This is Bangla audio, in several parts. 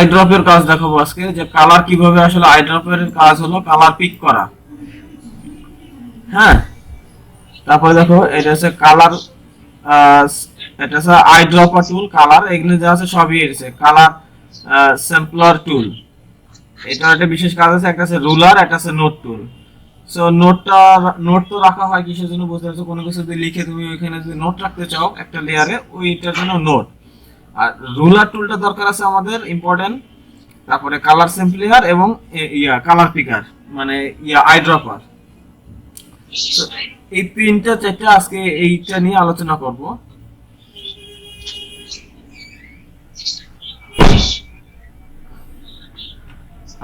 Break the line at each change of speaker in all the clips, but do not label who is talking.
আই ড্রপের কাজ দেখাবো আজকে, যে কালার কিভাবে আসলে আই ড্রপের কাজ হলো কালার পিক করা। হ্যাঁ, তারপরে দেখো এটা হচ্ছে কালার, এটা হচ্ছে আই ড্রপার টুল, কালার এগুলো যা আছে সবই এসেছে, কালার স্যাম্পলার টুল। এটা একটা বিশেষ কাজ আছে, একটা আছে রুলার, একটা আছে নোট টুল। সো নোট তো রাখা হয় কিসের জন্য বুঝতে পারছো, কোনো কিছু যদি লিখে তুমি ওইখানে যদি নোট রাখতে চাও একটা লেয়ারে, ওইটার জন্য নোট। আর রুলার টুলটা দরকার আছে আমাদের ইম্পর্টেন্ট। তারপরে কালার স্যাম্পলিয়ার এবং কালার পিকার, মানে আই ড্রপার। এই তিনটা চারটা আজকে এইটা নিয়ে আলোচনা করব।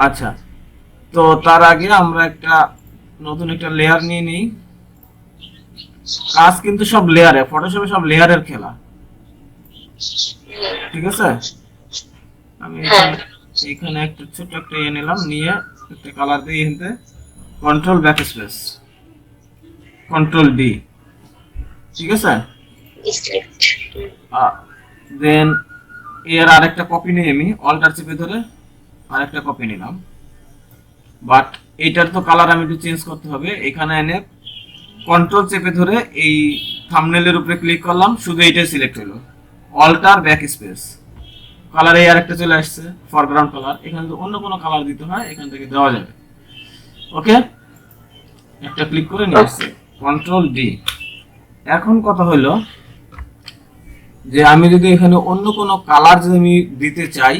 আচ্ছা, তো তার আগে আমরা একটা নতুন একটা লেয়ার নিয়ে নিই। কাজ কিন্তু সব লেয়ারে, ফটোশপে সব লেয়ারের খেলা, ঠিক আছে। আমি এখানে একটা ছোট একটা নিলাম, নিয়ে একটা কালার দিয়ে এখানে control back space, control D, ঠিক আছে। দেন এর আরেকটা কপি নিয়ে আমি অল্টার চেপে ধরে আরেকটা কপি নিলাম, বাট এইটার তো কালার আমি একটু চেঞ্জ করতে হবে। এখানে এনে কন্ট্রোল চেপে ধরে এই থাম্বনেলের উপরে ক্লিক করলাম, শুধু এইটাই সিলেক্ট হলো, অল্টার ব্যাক স্পেস, কালার এই আরেকটা চলে আসছে ফরগ্রাউন্ড কালার। এখানে যদি অন্য কোনো কালার দিতে হয় এখান থেকে দেওয়া যাবে। ওকে, একটা ক্লিক করে নিয়ে আসছে, কন্ট্রোল ডি। এখন কথা হলো যে আমি যদি এখানে অন্য কোনো কালার যদি আমি দিতে চাই,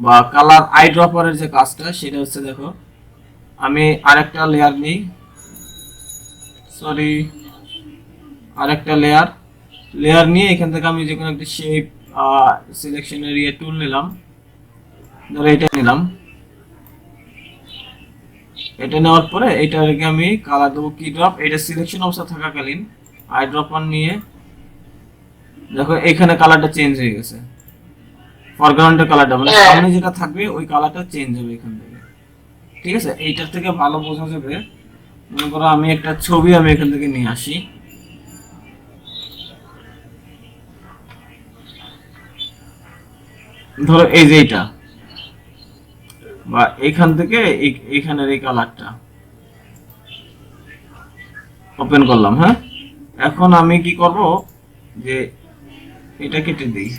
বা কালার আই ড্রপারের যে কাজটা সেটা হচ্ছে, দেখো আমি আরেকটা লেয়ার নিই, সরি আরেকটা লেয়ার নিয়ে এখান থেকে আমি যে কোনো একটা শেপ সিলেকশন এরিয়া টুল নিলাম, ধরো এটা নিলাম। এটা নেওয়ার পরে এটাকে আমি কালার দেবো কি ড্রপ, এটা সিলেকশন অবস্থা থাকাকালীন আই ড্রপার নিয়ে দেখো এখানে কালারটা চেঞ্জ হয়ে গেছে, ফরগ্রাউন্ডের কালারটা, মানে সামনে যেটা থাকবে ওই কালারটা চেঞ্জ হবে এখান থেকে, ঠিক আছে। এইটার থেকে ভালো বোঝা যাবে, মনে করো আমি একটা ছবি আমি এখান থেকে নিয়ে আসি, ধরো এই যে এইটা, বা এখান থেকে এইখানের এই কালারটা ওপেন করলাম। হ্যাঁ, এখন আমি কি করব, যে এটা কেটে দিই।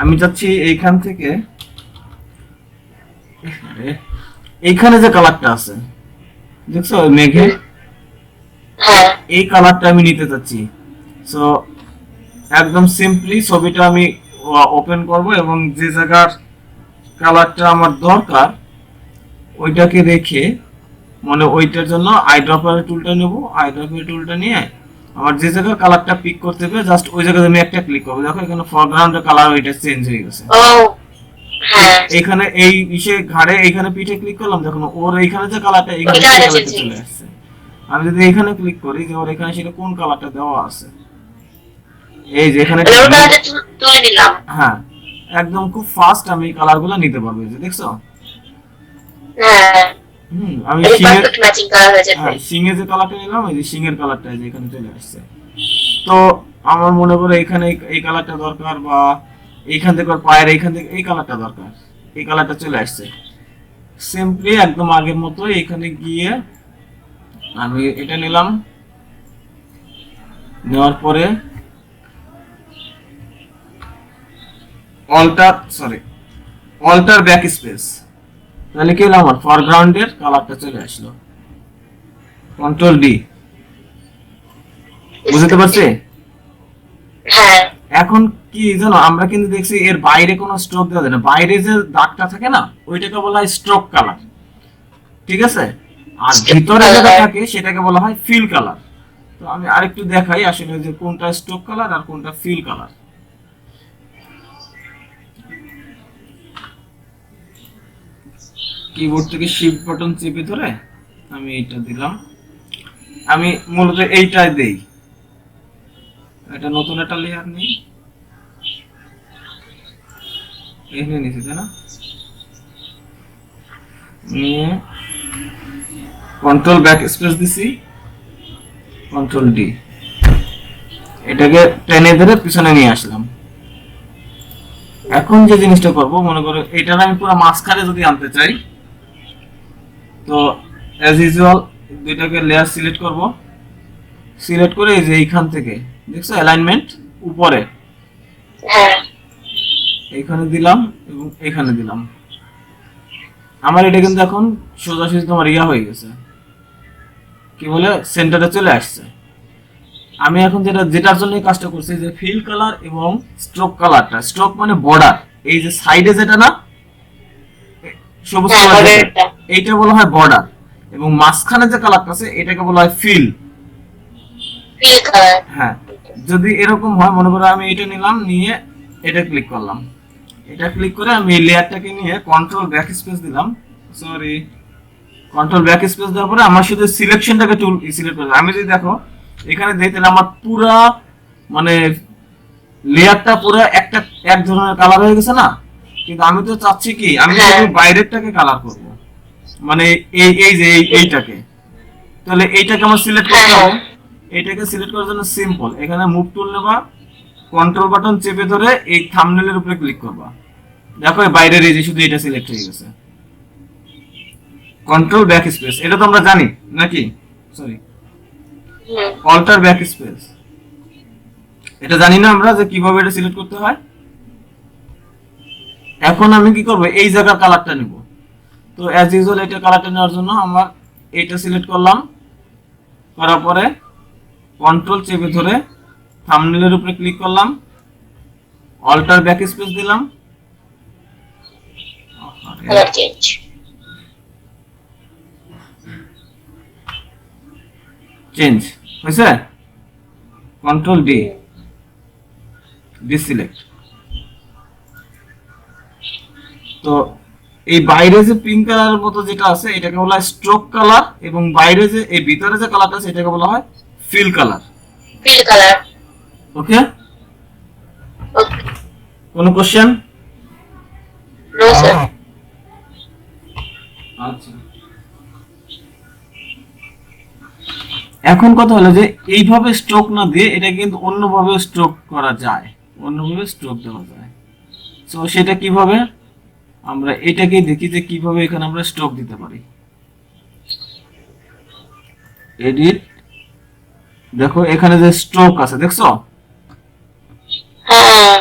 আমি যাচ্ছি এইখান থেকে এইখানে যে কালারটা আছে দেখছো মেঘে, এই কালারটা আমি নিতে চাচ্ছি। সো একদম সিম্পলি ছবিটা আমি ওপেন করব এবং যে জায়গার কালারটা আমার দরকার ওইটাকে রেখে, মানে ওইটার জন্য আই ড্রপার টুলটা নেব। আই ড্রপার টুলটা নিয়ে আমার যে জায়গার কালারটা পিক করতে হবে জাস্ট ওই জায়গায় আমি একটা ক্লিক করব, দেখো এখানে ফরগ্রাউন্ডের কালার ওইটা চেঞ্জ হয়ে গেছে। এখানে এই ইসে ঘাড়ে এইখানে পিঠে ক্লিক করলাম, দেখুন ওর এইখানে যে কালারটা এইখানে চলে আসছে। আমি যদি এখানে ক্লিক করি যে ওর এখানে সেটা কোন কালারটা দেওয়া আছে, এই যে এখানে তুলে দিলাম। হ্যাঁ, একদম খুব ফাস্ট আমি কালারগুলো নিতে পারবো, এই যে দেখছো। আমি সিংহে যে কালারটা নিলাম, এই যে সিংহের কালারটা যে এখানে চলে আসছে। তো আমার মনে করে এখানে এই কালারটা দরকার, বা এইখান থেকে পায়ের এইখান থেকে এই কালারটা দরকার, এই কালারটা চলে আসছে। সিম্পলি একদম আগের মতো এখানে গিয়ে আমি এটা নিলাম, নেওয়ার পরে অল্টার ব্যাক স্পেস, তাহলে কি হলো, আমার ফরগ্রাউন্ডের কালারটা চলে আসলো, কন্ট্রোল ডি। বুঝতে পারছি? এখন কি জানো, আমরা কিন্তু দেখছি এর বাইরে কোনো স্ট্রোক দেওয়া যায় না, বাইরে যে দাগটা থাকে না ওইটাকে বলা হয় স্ট্রোক কালার, ঠিক আছে। আর ভিতরে যেটা থাকে সেটাকে বলা হয় ফিল কালার। তো আমি আরেকটু দেখাই আসলে যে কোনটা স্ট্রোক কালার আর কোনটা ফিল কালার। কিবোর্ড থেকে শিফট বাটন চেপে ধরে আমি এইটা দিলাম, আমি মূলত এইটাই দেই। এটা নতুন একটা লেয়ার নেই, এখানে নিচে তাই না, নিয়ে কন্ট্রোল ব্যাক স্পেস দিছি, কন্ট্রোল ডি, এটাকে টেনে ধরে পিছনে নিয়ে আসলাম। এখন যে জিনিসটা করব, মনে করো এটার আমি পুরো মাঝখানে যদি আনতে চাই, তো অ্যাজ ইউজুয়াল দুইটাকে লেয়ার সিলেক্ট করব। সিলেক্ট করে এই যে এইখান থেকে দেখছো অ্যালাইনমেন্ট উপরে
হ্যাঁ
এইখানে দিলাম এবং এখানে দিলাম। আমার এটা কিন্তু এখন সোজাসুজি তোমার ইয়া হয়ে গেছে, কি বলে, সেন্টারে চলে আসছে। আমি এখন যেটার জন্য এই কাজটা করছি, যে ফিল কালার এবং স্ট্রোক কালারটা, স্ট্রোক মানে বর্ডার, এই যে সাইডে যেটা না সবুজ
হ্যাঁ
কালার,
বর্ডারটা
এইটা বলা হয় বর্ডার, এবং মাঝখানে যে কালারটা আছে এটাকে বলা হয় ফিল।
Fill colour.
হ্যাঁ, যদি এরকম হয়, মনে করো আমি এটা নিলাম, নিয়ে এটা ক্লিক করলাম, এটা ক্লিক করে আমি এই লেয়ারটাকে নিয়ে কন্ট্রোল ব্যাক স্পেস দিলাম, সরি কন্ট্রোল ব্যাক স্পেস দেওয়ার পরে আমার শুধু সিলেকশনটাকে টুল সিলেক্ট করে, আমি যদি দেখো এখানে দেখি তাহলে আমার পুরা মানে লেয়ারটা পুরো একটা এক ধরনের কালার হয়ে গেছে না। কিন্তু আমি তো চাচ্ছি কি, আমি শুধু বাইরেরটাকে কালার করব, মানে এই যে এইটাকে, তাহলে এইটাকে আমার সিলেক্ট করতে হবে। এইটাকে সিলেক্ট করার জন্য সিম্পল, এখানে মুভ টুল নেবা, কন্ট্রোল বাটন চেপে ধরে এই থাম্বনেলের উপরে ক্লিক করবা, দেখো বাইরের এই যে শুধু এটা সিলেক্ট হয়ে গেছে। কন্ট্রোল ব্যাক স্পেস, এটা তো আমরা জানি নাকি, সরি অল্টার ব্যাক স্পেস, এটা জানি না আমরা যে কিভাবে এটা সিলেক্ট করতে হয়। এখন আমি কি করব, এই জায়গার কালারটা নিব। তো অ্যাজ ইউজুয়াল এটা কালারটা নেওয়ার জন্য আমার এইটা সিলেক্ট করলাম, করার পরে কন্ট্রোল চেপে ধরে থাম্বনেলের উপরে ক্লিক করলাম, অল্টার ব্যাক স্পেস দিলাম,
কালার চেঞ্জ।
চেঞ্জ হয়েছে, কন্ট্রোল ডি, ডিসিলেক্ট। তো এই বাইরে যে পিঙ্ক কালারের মতো যেটা আছে এটাকে বলা হয় স্ট্রোক কালার, এবং বাইরে যে এই ভিতরে যে কালারটা আছে এটাকে বলা হয় fill colour.
Fill colour.
Okay,
okay.
কোনো কোশ্চেন?
No sir.
আচ্ছা, এখন কথা হলো যে এইভাবে স্ট্রোক না দিয়ে এটা কিন্তু অন্যভাবে স্ট্রোক করা যায়, অন্যভাবে স্ট্রোক দেওয়া যায়। তো সেটা কিভাবে, আমরা এটাকেই দেখি যে কিভাবে এখানে আমরা স্ট্রোক দিতে পারি। এডিট, দেখো এখানে যে স্ট্রোক আছে দেখছো,
হ্যাঁ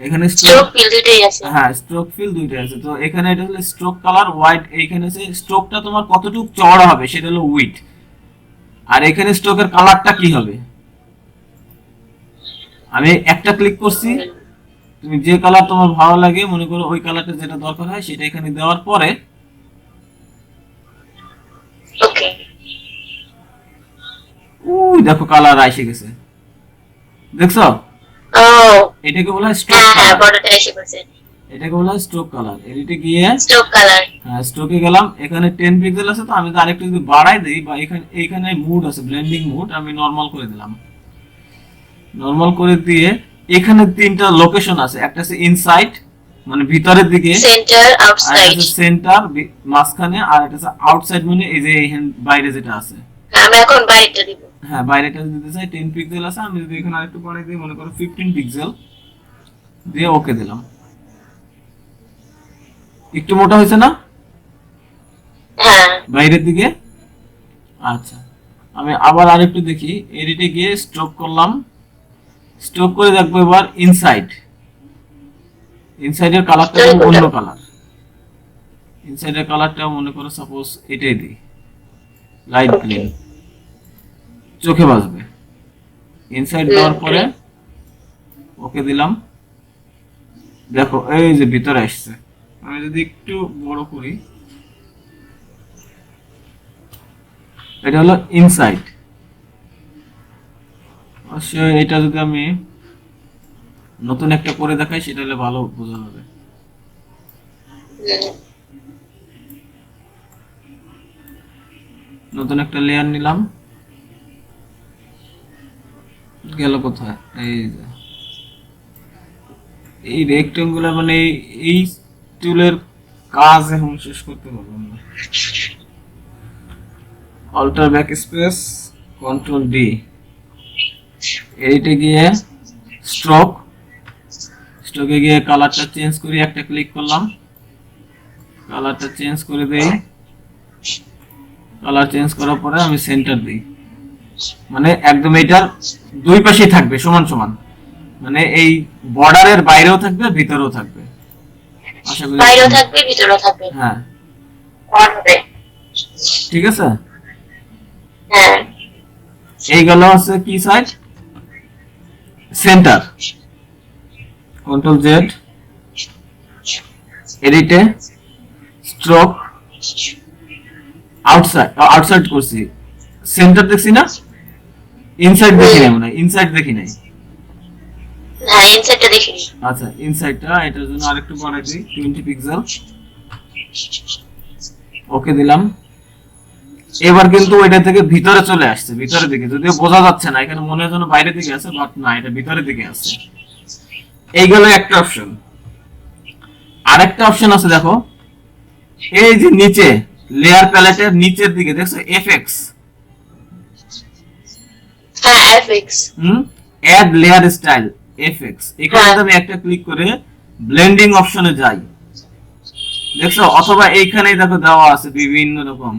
এখানে
স্ট্রোক ফিল দুটোই আছে।
হ্যাঁ স্ট্রোক ফিল দুইটা আছে। তো এখানে এটা হলো স্ট্রোক কালার হোয়াইট, এইখানে আছে স্ট্রোকটা তোমার কতটুকু চওড়া হবে সেটা হলো উইড, আর এখানে স্ট্রোকের কালারটা কি হবে। আমি একটা ক্লিক করছি, তুমি যে কালার তোমার ভালো লাগে, মনে করো ওই কালারটা যেটা দরকার হয় সেটা এখানে দেওয়ার পরে
ওকে।
ওই দেখো কালার এসে গেছে, দেখছো,
ও
এটাকে বলা হয় স্ট্রোক
হ্যাঁ
কালার,
বর্ডারটা এসে পড়ছে।
এটাকে বলা হয় স্ট্রোক কালার। এডিটে গিয়ে
স্ট্রোক কালার।
হ্যাঁ স্ট্রোকে গেলাম, এখানে 10 পিক্সেল আছে, তো আমি তো আরেকটু যদি বাড়াই দেই, বা এখানে মুড আছে ব্লেন্ডিং মুড, আমি নরমাল করে দিলাম। নরমাল করে দিয়ে এখানে তিনটা লোকেশন আছে, একটা আছে ইনসাইড মানে ভিতরের দিকে,
সেন্টার
আর
আউটসাইড।
একটা সেন্টার মাঝখানে, আর একটা আছে আউটসাইড মানে এই যে বাইরে যেটা আছে।
আমি এখন বাইরেটা দিব।
হ্যাঁ বাইরেটা দিতে চাই 10 পিক্সেল আছে, আমি যদি এখানে আরেকটু বাড়াই দিই, মনে করো 15 পিক্সেল দিয়ে ওকে দিলাম। একটু মোটা হয়েছে না
হ্যাঁ
বাইরের দিকে? আচ্ছা, আমি আবার আরেকটু দেখি, এডিটে গিয়ে স্ট্রোক করলাম, স্ট্রোক করে দেখবো এবার ইনসাইড, ইনসাইডের কালারটা অন্য কালার, ইনসাইডের কালারটা মনে করো সাপোজ এটাই দিই, লাইট গ্রিন, চোখে বাজবে। ইনসাইড দেওয়ার পরে ওকে দিলাম, দেখো এই যে ভিতরে আসছে। আমি যদি একটু বড় করি, এটা হলো ইনসাইড। অবশ্যই এটা যদি আমি নতুন একটা করে দেখাই সেটা হলে ভালো বোঝা যাবে। নতুন একটা লেয়ার নিলাম, গেল কোথায়, এই যে এই রেক্টেঙ্গুলার মানে এই টুলের কাজ এখন শেষ করতে পারলাম না। Alter back space, control D, এইটা গিয়ে স্ট্রোক, স্ট্রোকে গিয়ে কালারটা চেঞ্জ করি, একটা ক্লিক করলাম, কালারটা চেঞ্জ করে দেই। কালার চেঞ্জ করার পরে আমি সেন্টার দিই, মানে একদম এটার দুই পাশেই থাকবে সমান সমান, মানে এই বর্ডারের বাইরেও থাকবে ভিতরেও থাকবে। আশা করি
বাইরেও থাকবে ভিতরেও থাকবে।
হ্যাঁ
অন হবে।
ঠিক আছে।
হ্যাঁ
এই গেল হচ্ছে কি সাইড, সেন্টার। কন্ট্রোল জেড, এডিটে স্ট্রোক, আউটসাইড আউটসাইড করছি, সেন্টার দেখছি না, ইনসাইড দেখি নাই, মনে হয় ইনসাইড দেখি নাই।
হ্যাঁ ইনসাইডটা দেখিনি।
আচ্ছা ইনসাইডটা এটার জন্য আরেকটু বাড়াই দিই 20 পিক্সেল, ওকে দিলাম। এবার কিন্তু এটা থেকে ভিতরে চলে আসছে, ভিতরের দিকে, যদিও বোঝা যাচ্ছে না, এখানে মনে হয় যেন বাইরে দিকে আছে, বাট না, এটা ভিতরের দিকে আছে। এই গেল একটা অপশন। আরেকটা অপশন আছে দেখো, এই যে নিচে লেয়ার প্যালেটের নিচের দিকে দেখছো এফএক্স,
হ্যাঁ FX.
Add layer style FX, এখানে আমি একটা ক্লিক করে ব্লেন্ডিং অপশনে যাই, দেখছো, অথবা এইখানেই দেখো দেওয়া আছে বিভিন্ন রকম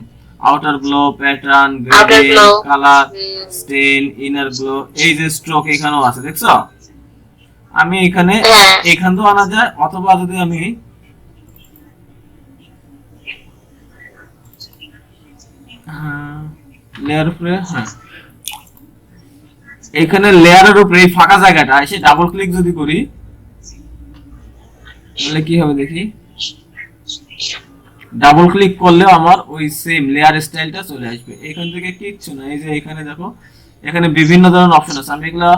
outer glow, pattern, gradient, colour, satin, inner glow, এই যে স্ট্রোক এখানেও আছে, দেখছো। আমি এখানে এখান তো আনা যায়, অথবা যদি আমি লেয়ার উপরে, হ্যাঁ এখানে লেয়ারের উপরে এই ফাঁকা জায়গাটা এসে ডাবল ক্লিক যদি করি, তাহলে কি হবে দেখি, ডাবল ক্লিক করলে আমার ওই সেম লেয়ার স্টাইলটা চলে আসবে। এখান থেকে কিচ্ছু না, এই যে এখানে দেখো, এখানে বিভিন্ন ধরনের অপশন আছে, আমি এগুলা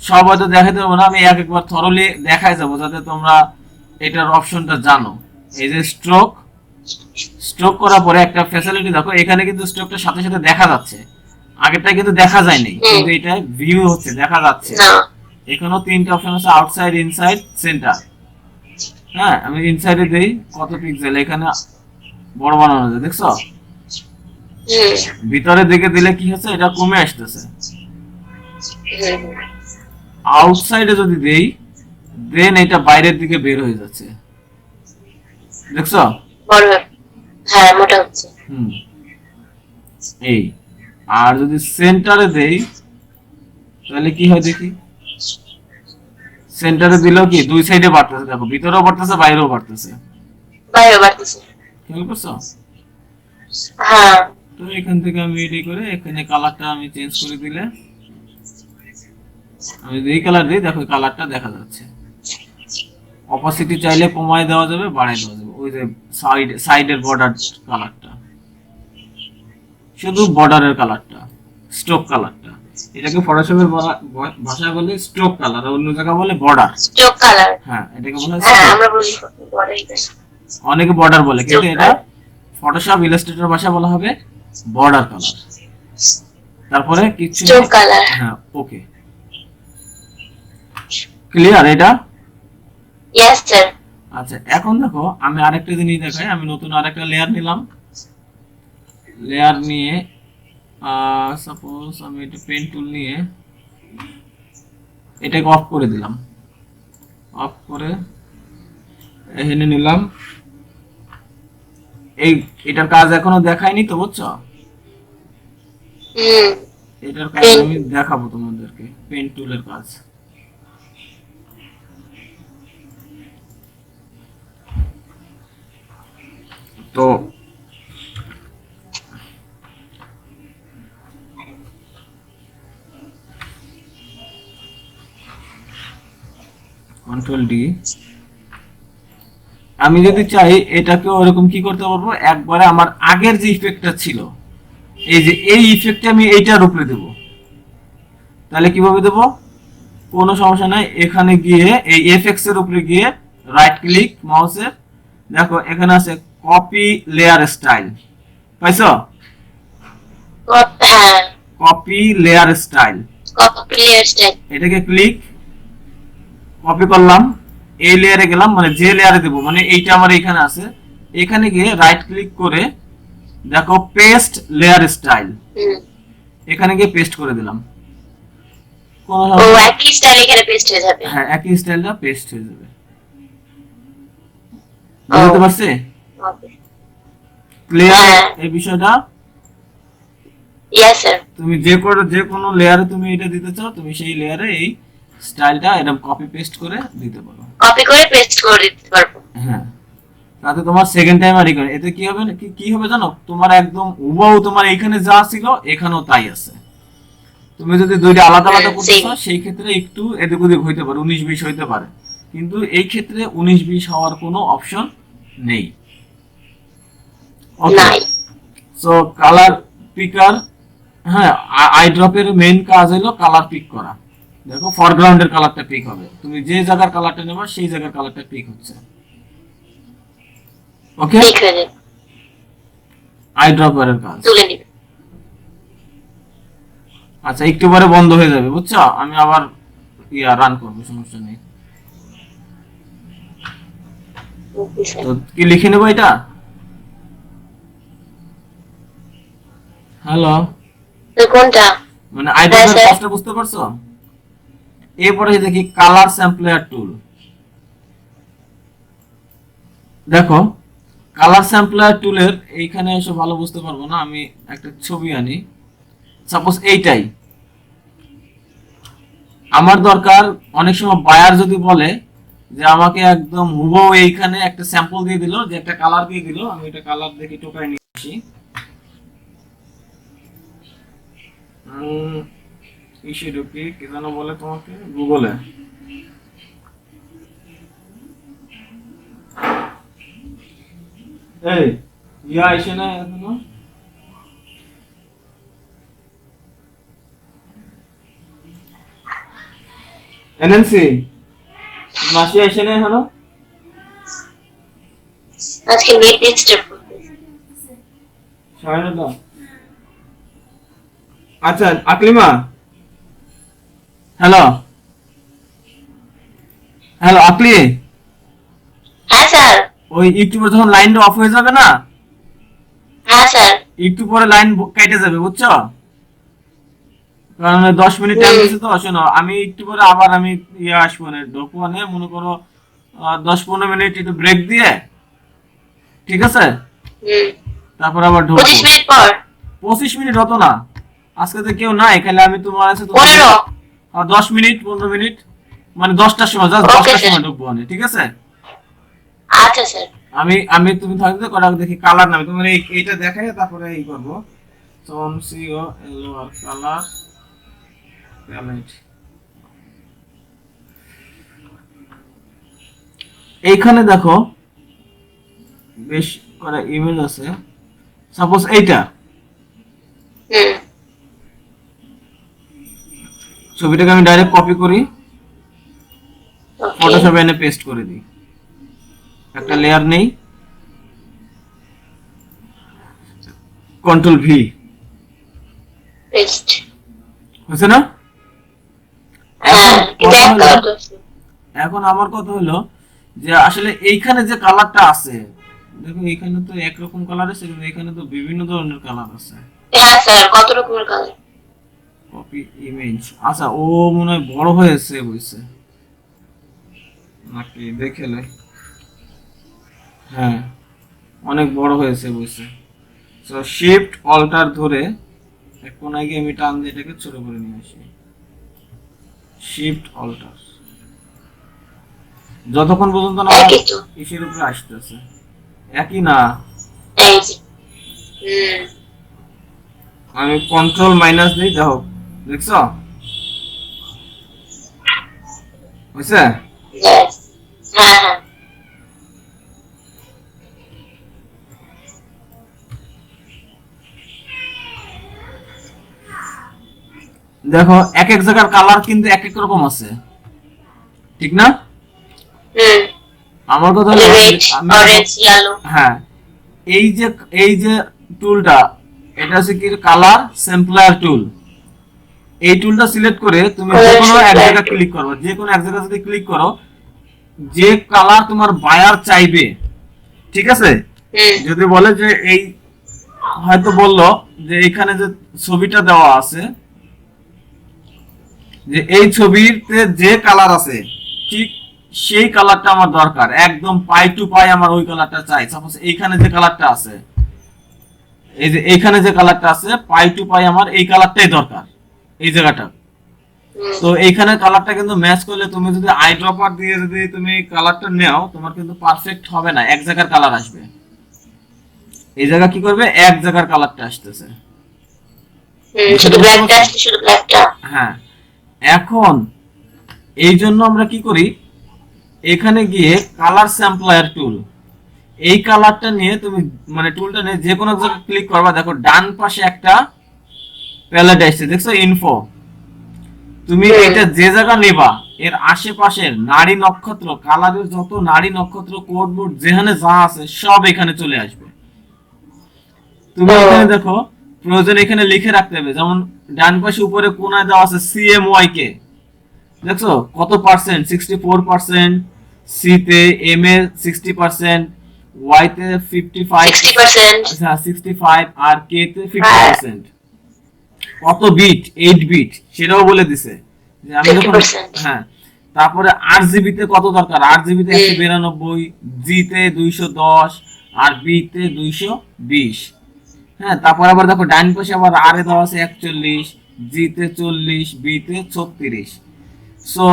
সব হয়তো দেখাতে পারবো না, আমি এক একবার থরলি দেখাই যাবো যাতে তোমরা এটার অপশনটা জানো। এই যে স্ট্রোক, স্ট্রোক করার পরে একটা ফ্যাসিলিটি দেখো, এখানে কিন্তু স্ট্রোকটা সাথে সাথে দেখা যাচ্ছে, আগেরটা কিন্তু দেখা যায়নি, কিন্তু এটা ভিউ হচ্ছে, দেখা যাচ্ছে। এখানেও তিনটা অপশন আছে, আউটসাইড, ইনসাইড, সেন্টার। হ্যাঁ আমি ইনসাইডে দেই, কত পিক্সেল এখানে বড় বানানো যায়, দেখছো। ভিতরের দিকে দিলে কি হচ্ছে, এটা কমে আসতেছে। আউটসাইডে যদি দেই, দেন এটা বাইরের দিকে বের হয়ে যাচ্ছে, দেখছো।
হ্যাঁ মোটা হচ্ছে।
এই আর যদি সেন্টারে দেই, তাহলে কি হয় দেখি, সেন্টারে দিলেও কি দুই সাইডে বাড়তেছে, দেখো ভিতরেও বাড়তেছে বাইরেও বাড়তেছে,
বাইরেও বাড়তেছে।
খেয়াল করছো।
হ্যাঁ
তো এখান থেকে আমি এডি করে এখানে কালারটা আমি চেঞ্জ করে দিলে, আমি এই কালার দিই, দেখো কালারটা দেখা যাচ্ছে। অপাসিটি চাইলে কমায় দেওয়া যাবে, বাড়ায় দেওয়া যাবে, ওই যে সাইডের বর্ডার কালারটা, শুধু বর্ডারের কালারটা, স্ট্রোক কালারটা, এটাকে ফটোশপের ভাষায় বলে স্ট্রোক কালার, আর অন্য জায়গায় বলে বর্ডার,
স্ট্রোক কালার।
হ্যাঁ এটাকে বলে,
হ্যাঁ আমরা বলি বর্ডার,
অনেকে বর্ডার বলে, কিন্তু এটা ফটোশপ ইলাস্ট্রেটর ভাষা বলা হবে বর্ডার কালার। তারপরে কিছু
স্ট্রোক কালার।
হ্যাঁ ওকে, ক্লিয়ার এটা?
Yes sir.
আচ্ছা এখন দেখো আমি আরেকটা জিনিস দেখাই, আমি নতুন আরেকটা লেয়ার নিলাম, লেয়ার নিয়ে সাপোজ আমি এটা পেন টুল নিয়ে এটাকে অফ করে দিলাম, অফ করে এখানে নিলাম। এই এটার কাজ এখনো দেখাইনি তো, বুঝছো। এটার কাজ আমি দেখাবো তোমাদেরকে, পেন টুলের কাজ। তো কন্ট্রোল ডি, আমি যদি চাই এটাকে ওরকম কি করতে পারবো, একবারে আমার আগের যে ইফেক্টটা ছিল, এই যে এই ইফেক্টটা আমি এইটার উপরে দেব, তাহলে কিভাবে দেব, কোনো সমস্যা নাই। এখানে গিয়ে এই এফএক্স এর উপরে গিয়ে রাইট ক্লিক মাউসের, দেখো এখানে আছে কপি লেয়ার স্টাইল, পাইছো? কপি লেয়ার স্টাইল, এটাকে ক্লিক, কপি করলাম, এই লেয়ারে গেলাম, মানে যে লেয়ারে দেব, মানে এইটা আমার এখানে আছে, এখানে গিয়ে রাইট ক্লিক করে দেখো পেস্ট লেয়ার স্টাইল, এখানে গিয়ে পেস্ট করে দিলাম। একই স্টাইল এখানে পেস্ট হয়ে যাবে, হ্যাঁ একই স্টাইলটা পেস্ট হয়ে যাবে। বুঝতে পারছি?
ওকে
ক্লিয়ার
হ্যাঁ।
এই বিষয়টা?
Yes sir.
তুমি যে কোনো লেয়ারে তুমি এটা দিতে চাও, তুমি সেই লেয়ারে এই স্টাইলটা এরকম কপি পেস্ট করে দিতে পারো।
কপি করে পেস্ট করে দিতে পারবো।
হ্যাঁ, তাতে তোমার সেকেন্ড টাইম আর করে এতে কি হবে কি হবে জানো, তোমার একদম হুবহু তোমার এইখানে যা ছিল এখানেও তাই আছে। তুমি যদি দুইটা আলাদা আলাদা করতে
same।
চাও সেই ক্ষেত্রে একটু এদিক ওদিক হইতে পারে, 19-20 হইতে পারে, কিন্তু এই ক্ষেত্রে 19-20 হওয়ার কোনো অপশন নেই। ওকে,
নাই।
সো কালার পিকার, হ্যাঁ, আই ড্রপের মেইন কাজ হলো কালার পিক করা। দেখো ফরগ্রাউন্ডের কালারটা পিক হবে, তুমি যে জায়গার কালারটা নেবা সেই জায়গার কালারটা পিক হচ্ছে। ওকে,
ঠিক হয়ে যাবে,
আই ড্রপের কাজ।
তুলে নিবে।
আচ্ছা, একটু পরে বন্ধ হয়ে যাবে, বুঝছো? আমি আবার রান করবো, সমস্যা নেই।
Okay sir.
তো কি লিখে নেবো এটা? হ্যালো,
তো কোনটা?
মানে আই ড্রপের
স্যার।
কাজটা বুঝতে পারছো? এরপরে দেখি কালার স্যাম্পলার টুল। দেখো কালার স্যাম্পলার টুলের এইখানে এসে ভালো বুঝতে পারবো না, আমি একটা ছবি আনি। সাপোজ এইটাই আমার দরকার। অনেক সময় বায়ার যদি বলে যে আমাকে একদম হুবহু এইখানে একটা স্যাম্পল দিয়ে দিল, যে একটা কালার দিয়ে দিল, আমি এটা কালার দেখি টোকাই নিয়ে আসি। ইসে ঢুকি, কি যেন বলে তোমাকে, গুগলে। এই ইয়া এসে না এখনো? এনএনসি মাসি এসে না এখনো?
আজকে নেট ডিস্টার্ব করতেছে।
9:30। আচ্ছা আকলিমা, হ্যালো হ্যালো আকলি,
হ্যাঁ স্যার।
ওই ইউটিউবে যখন লাইনটা অফ হয়ে যাবে না,
হ্যাঁ স্যার।
একটু পরে লাইন কেটে যাবে, বুঝছো? কারণ 10 মিনিট টাইম দিচ্ছে তো। শোনো, আমি একটু পরে আবার আমি আসবো না, ঢোকবো না, মনে করো 10-15 মিনিট একটু ব্রেক দিয়ে, ঠিক আছে? তারপর আবার ঢোকবো।
25 মিনিট পর।
25 মিনিট হতো না, আজকে তো কেউ নাই, খালি আমি তোমার আছে
15।
10 মিনিট 15 মিনিট, মানে 10টার সময়, জাস্ট
Okay,
10টার
sir।
সময় ঢুকবো আমি, ঠিক আছে?
আচ্ছা স্যার।
আমি আমি তুমি থাকতে কটা দেখি কালার নামে তোমার এইটা দেখাই, তারপরে এই করবো। সোম সিও এলো আর কালার প্যালেট। এইখানে দেখো বেশ কটা ইমেজ আছে। সাপোজ এইটা ছবিটাকে আমি ডাইরেক্ট কপি করি,
ওকে।
ফটোশপে এনে পেস্ট করে দিই। একটা লেয়ার নেই, কন্ট্রোল ভি,
পেস্ট।
হয়েছে না?
হ্যাঁ, কিন্তু এক কালার তো।
এখন আমার কথা হলো যে আসলে এইখানে যে কালারটা আছে, দেখো এইখানে তো একরকম কালার আছে, কিন্তু এখানে তো বিভিন্ন ধরনের কালার আছে।
হ্যাঁ স্যার, কত রকমের কালার?
Copy image. আচ্ছা, ও মনে হয় বড় হয়েছে বইছে নাকি, দেখে লই। হ্যাঁ, অনেক বড় হয়েছে বইছে। সো শিফট অল্টার ধরে এক কোনায় গিয়ে আমি টান দিয়ে এটাকে ছোট করে নিয়ে আসি। শিফট অল্টার, যতক্ষণ পর্যন্ত না
একই তো।
ইসের উপরে আসতেছে। একই না,
এই যে।
আমি কন্ট্রোল মাইনাস দিই, দেখো, দেখছো হয়েছে?
Yes। হ্যাঁ হ্যাঁ।
দেখো এক এক জায়গার কালার কিন্তু এক এক রকম আছে, ঠিক না? আমার কথা হলো
রেড, অরেঞ্জ, ইয়েলো।
হ্যাঁ, এই যে টুলটা, এটা হচ্ছে কি কালার স্যাম্পলার টুল। এই টুলটা সিলেক্ট করে তুমি যে কোনো এক জায়গায় ক্লিক করো, যে কোনো এক জায়গায় যদি ক্লিক করো, যে কালার তোমার বায়ার চাইবে, ঠিক আছে? যদি বলে যে এই, হয়তো বললো যে এখানে যে ছবিটা দেওয়া আছে, যে এই ছবিতে যে কালার আছে ঠিক সেই কালারটা আমার দরকার, একদম পাই টু পাই আমার ওই কালারটা চাই। সাপোজ এইখানে যে কালারটা আছে, এই যে এইখানে যে কালারটা আছে, পাই টু পাই আমার এই কালারটাই দরকার, এই জায়গাটা। তো এইখানে কালারটা কিন্তু ম্যাচ করলে, তুমি যদি আই ড্রপার দিয়ে যদি তুমি কালারটা নাও, তোমার কিন্তু পারফেক্ট হবে না, এক জায়গার কালার আসবে। এই জায়গা কি করবে, এক জায়গার কালারটা আসতেছে।
শুধু ব্ল্যাকটা আসছে, শুধু ব্ল্যাকটা।
হ্যাঁ, এখন এই জন্য আমরা কি করি, এখানে গিয়ে কালার স্যাম্পলার টুল, এই কালারটা নিয়ে তুমি মানে টুলটা নিয়ে যে কোনো জায়গায় ক্লিক করবা, দেখো ডান পাশে একটা প্যালেট আসছে, দেখছো ইনফো। তুমি এটা যে জায়গা নেবা, এর আশেপাশের নারী নক্ষত্র, কালারের যত নারী নক্ষত্র, কোড বোর্ড যেখানে যা আছে সব এখানে চলে আসবে। তুমি এখানে দেখো, প্রয়োজন এখানে লিখে রাখতে হবে, যেমন ডান পাশে উপরে কোনায় দেওয়া আছে CMYK, দেখছো কত পার্সেন্ট, 64%, সি তে, এম এ 60%, ওয়াই তে 55,
60%,
হ্যাঁ 65, আর কে তে 50%। কত বিট, 8 বিট সেটাও বলে দিছে যে আমি যখন,
50%।
হ্যাঁ। তারপরে RGB তে কত দরকার, RGB তে 192, জি তে 210, আর বি তে 220। হ্যাঁ, তারপর আবার দেখো ডান পাশে আবার আর এ দেওয়া আছে 41, জি তে 40, বি তে 36। সো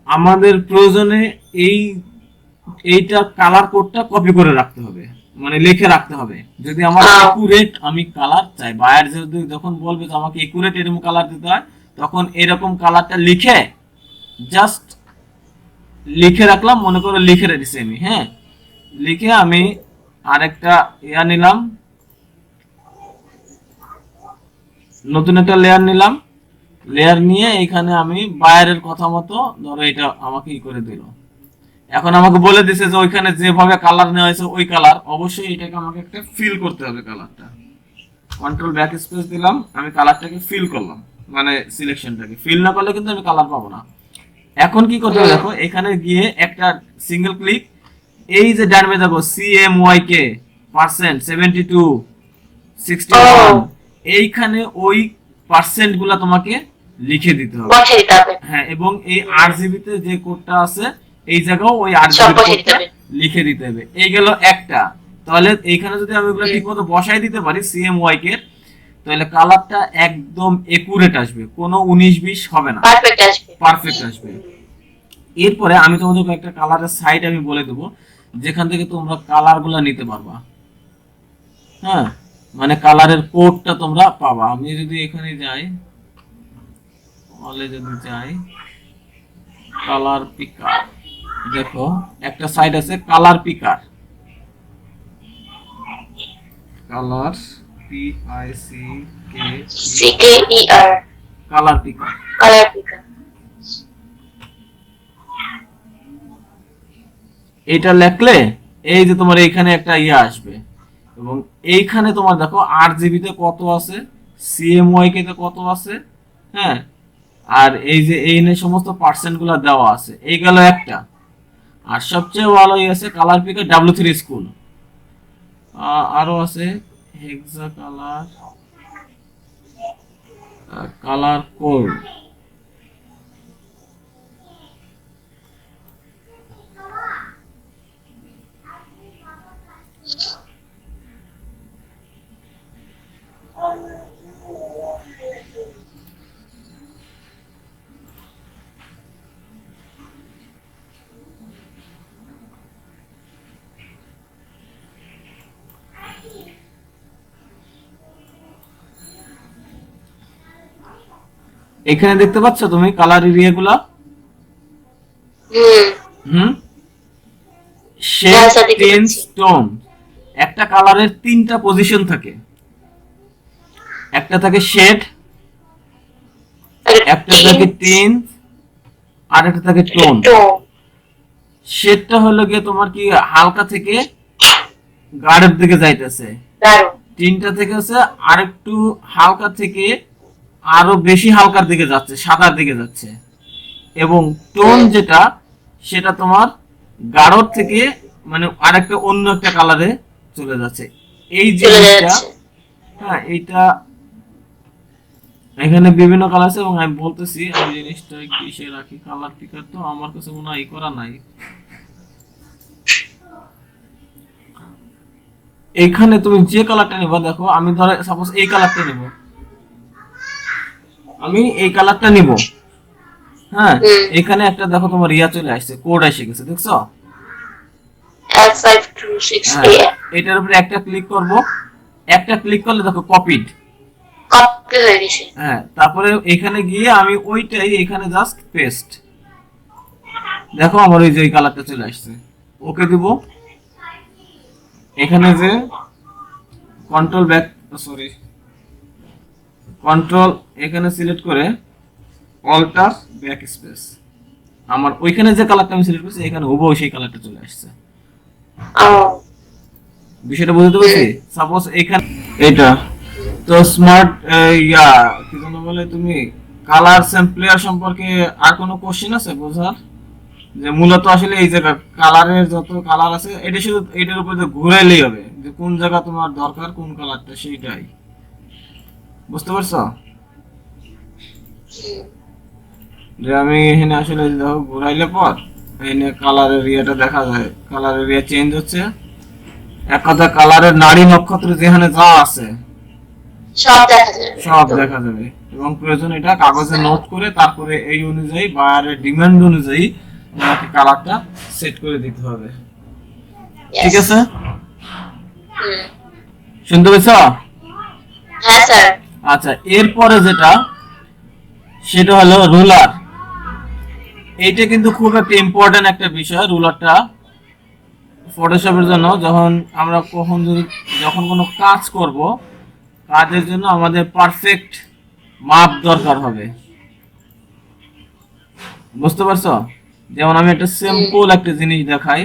আমাদের প্রয়োজনে এইটা কালার কোডটা কপি করে রাখতে হবে, মানে লিখে রাখতে হবে। যদি আমার একুরেট আমি কালার চাই, বায়ার যদি যখন বলবে যে আমাকে একুরেট এরকম কালার দিতে হয়, তখন এরকম কালারটা লিখে জাস্ট লিখে রাখলাম, মনে করো লিখে রেখেছি আমি, হ্যাঁ। লিখে আমি আরেকটা নিলাম, নতুন একটা লেয়ার নিলাম, লেয়ার নিয়ে এখানে আমি বায়ারের কথা মতো ধরো এটা আমাকে করে দিল। এখন আমাকে বলে দিছে যে ওইখানে যেভাবে কালার নেওয়া হয়েছে ওই কালার, অবশ্যই এটাকে আমাকে একটা ফিল করতে হবে কালারটা। কন্ট্রোল ব্যাক স্পেস দিলাম, আমি কালারটাকে ফিল করলাম, মানে সিলেকশনটাকে ফিল না করলে কিন্তু আমি কালার পাবো না। এখন কি করতে হবে দেখো, এখানে গিয়ে একটা সিঙ্গেল ক্লিক, এই যে ডানমে দেখো CMYK পার্সেন্ট 72, 61, এইখানে ওই পার্সেন্ট গুলা তোমাকে লিখে দিতে হবে। হ্যাঁ, এবং এই RGB তে যে কোডটা আছে এই জায়গাও ওই RGB কোডটা লিখে দিতে হবে। এই গেল একটা। তাহলে এইখানে যদি আমি এগুলো ঠিকমতো বসাই দিতে পারি CMYK এর, তাহলে কালারটা একদম একুরেট আসবে, কোনো 19-20 হবে না, পারফেক্ট আসবে। এরপরে আমি তোমাদেরকে একটা কালারের সাইট আমি বলে দেবো, যেখান থেকে তোমরা কালারগুলো নিতে পারবা। হ্যাঁ, মানে কালারের কোডটা তোমরা পাবা। আমি যদি এখানে যাই, অলে যদি যাই, কালার পিকার, দেখো একটা সাইট আছে কালার পিকার, কালার PICKER, কালার পিকার। এটা লেখলে এই যে তোমার এইখানে একটা আসবে, এবং এইখানে তোমার দেখো RGB তে কত আছে, CMYK তে কত আছে, হ্যাঁ, আর এই যে এই সমস্ত পার্সেন্ট গুলা দেওয়া আছে। এই গেল একটা। আর সবচেয়ে ভালো আছে কালার পিকার W3 স্কুল, আরো আছে হেক্সা কালার, কালার কোড, এখানে দেখতে পাচ্ছ তুমি কালার এরিয়া গুলা। Shade, tints, tone. একটা কালারের 3টা পজিশন থাকে, একটা থাকে শেড, একটা থাকে টিন্স, আর একটা থাকে টোন। শেডটা হলো গিয়ে তোমার কি হালকা থেকে গাঢ়ের দিকে যাইতেছে, টিনটা থেকে হচ্ছে আরেকটু হালকা থেকে আরো বেশি হালকার দিকে যাচ্ছে, সাদার দিকে যাচ্ছে। এবং টোন যেটা, সেটা তোমার গাঢ়র থেকে মানে আরেকটা অন্য একটা কালারে চলে যাচ্ছে। এই জিনিসটা, হ্যাঁ, এখানে বিভিন্ন কালার আছে এবং আমি বলতেছি আমি জিনিসটা কিসে রাখি, কালার পিকার তো আমার কাছে মনে হয় করা নাই। এখানে তুমি যে কালারটা নিবা, দেখো আমি ধরে সাপোজ এই কালারটা নিব, আমি এই কালারটা নিব। হ্যাঁ, এখানে একটা দেখো তোমার ইয়া চলে আসছে, কোড এসে গেছে, দেখছো?
L526A
এটার উপরে একটা ক্লিক করব, একটা ক্লিক করলে দেখো কপিড।
কপি হয়ে গেছে।
হ্যাঁ, তারপরে এখানে গিয়ে আমি ওইটাই এখানে জাস্ট পেস্ট, দেখো আমার ওই যে কালারটা চলে আসছে। ওকে দিব। এখানে যে কন্ট্রোল ব্যাক, সরি কন্ট্রোল এখানে সিলেক্ট করে অল্টার ব্যাক স্পেস, আমার ওইখানে যে কালারটা আমি সিলেক্ট করছি এখানে হুবহু সেই কালারটা চলে আসছে। বিষয়টা বুঝতে পারছি? সাপোজ এখানে এটা তো স্মার্ট ইয়া কি যেন বলে, তুমি কালার স্যাম্পলিয়ার সম্পর্কে আর কোনো কোশ্চেন আছে বোঝার? যে মূলত আসলে এই জায়গা কালারের যত কালার আছে এটা শুধু এটার উপর ঘুরাইলেই হবে, যে কোন জায়গা তোমার দরকার কোন কালারটা সেইটাই। বুঝতে পারছো? যে আমি এখানে আসলে দেখো ঘুরাইলে পর এখানে কালারের এরিয়াটা দেখা যায়, কালার এরিয়া চেঞ্জ হচ্ছে। এক কথা কালারের নারী নক্ষত্র যেখানে যা আছে সব দেখা যাবে এবং প্রয়োজন এটা কাগজে নোট করে তারপরে এই অনুযায়ী বায়ারের ডিমান্ড অনুযায়ী আমাকে কালারটা সেট করে দিতে হবে। ঠিক আছে? শুনতে পেয়েছ?
হ্যাঁ স্যার।
আচ্ছা, এরপরে যেটা সেটা হলো রুলার। এইটা কিন্তু খুব একটা ইম্পর্টেন্ট একটা বিষয়, রুলারটা ফটোশপের জন্য। যখন কোনো কাজ করব, কাজের জন্য আমাদের পারফেক্ট মাপ দরকার হবে। বুঝতে পারছো? যেমন আমি একটা সিম্পল একটা জিনিস দেখাই।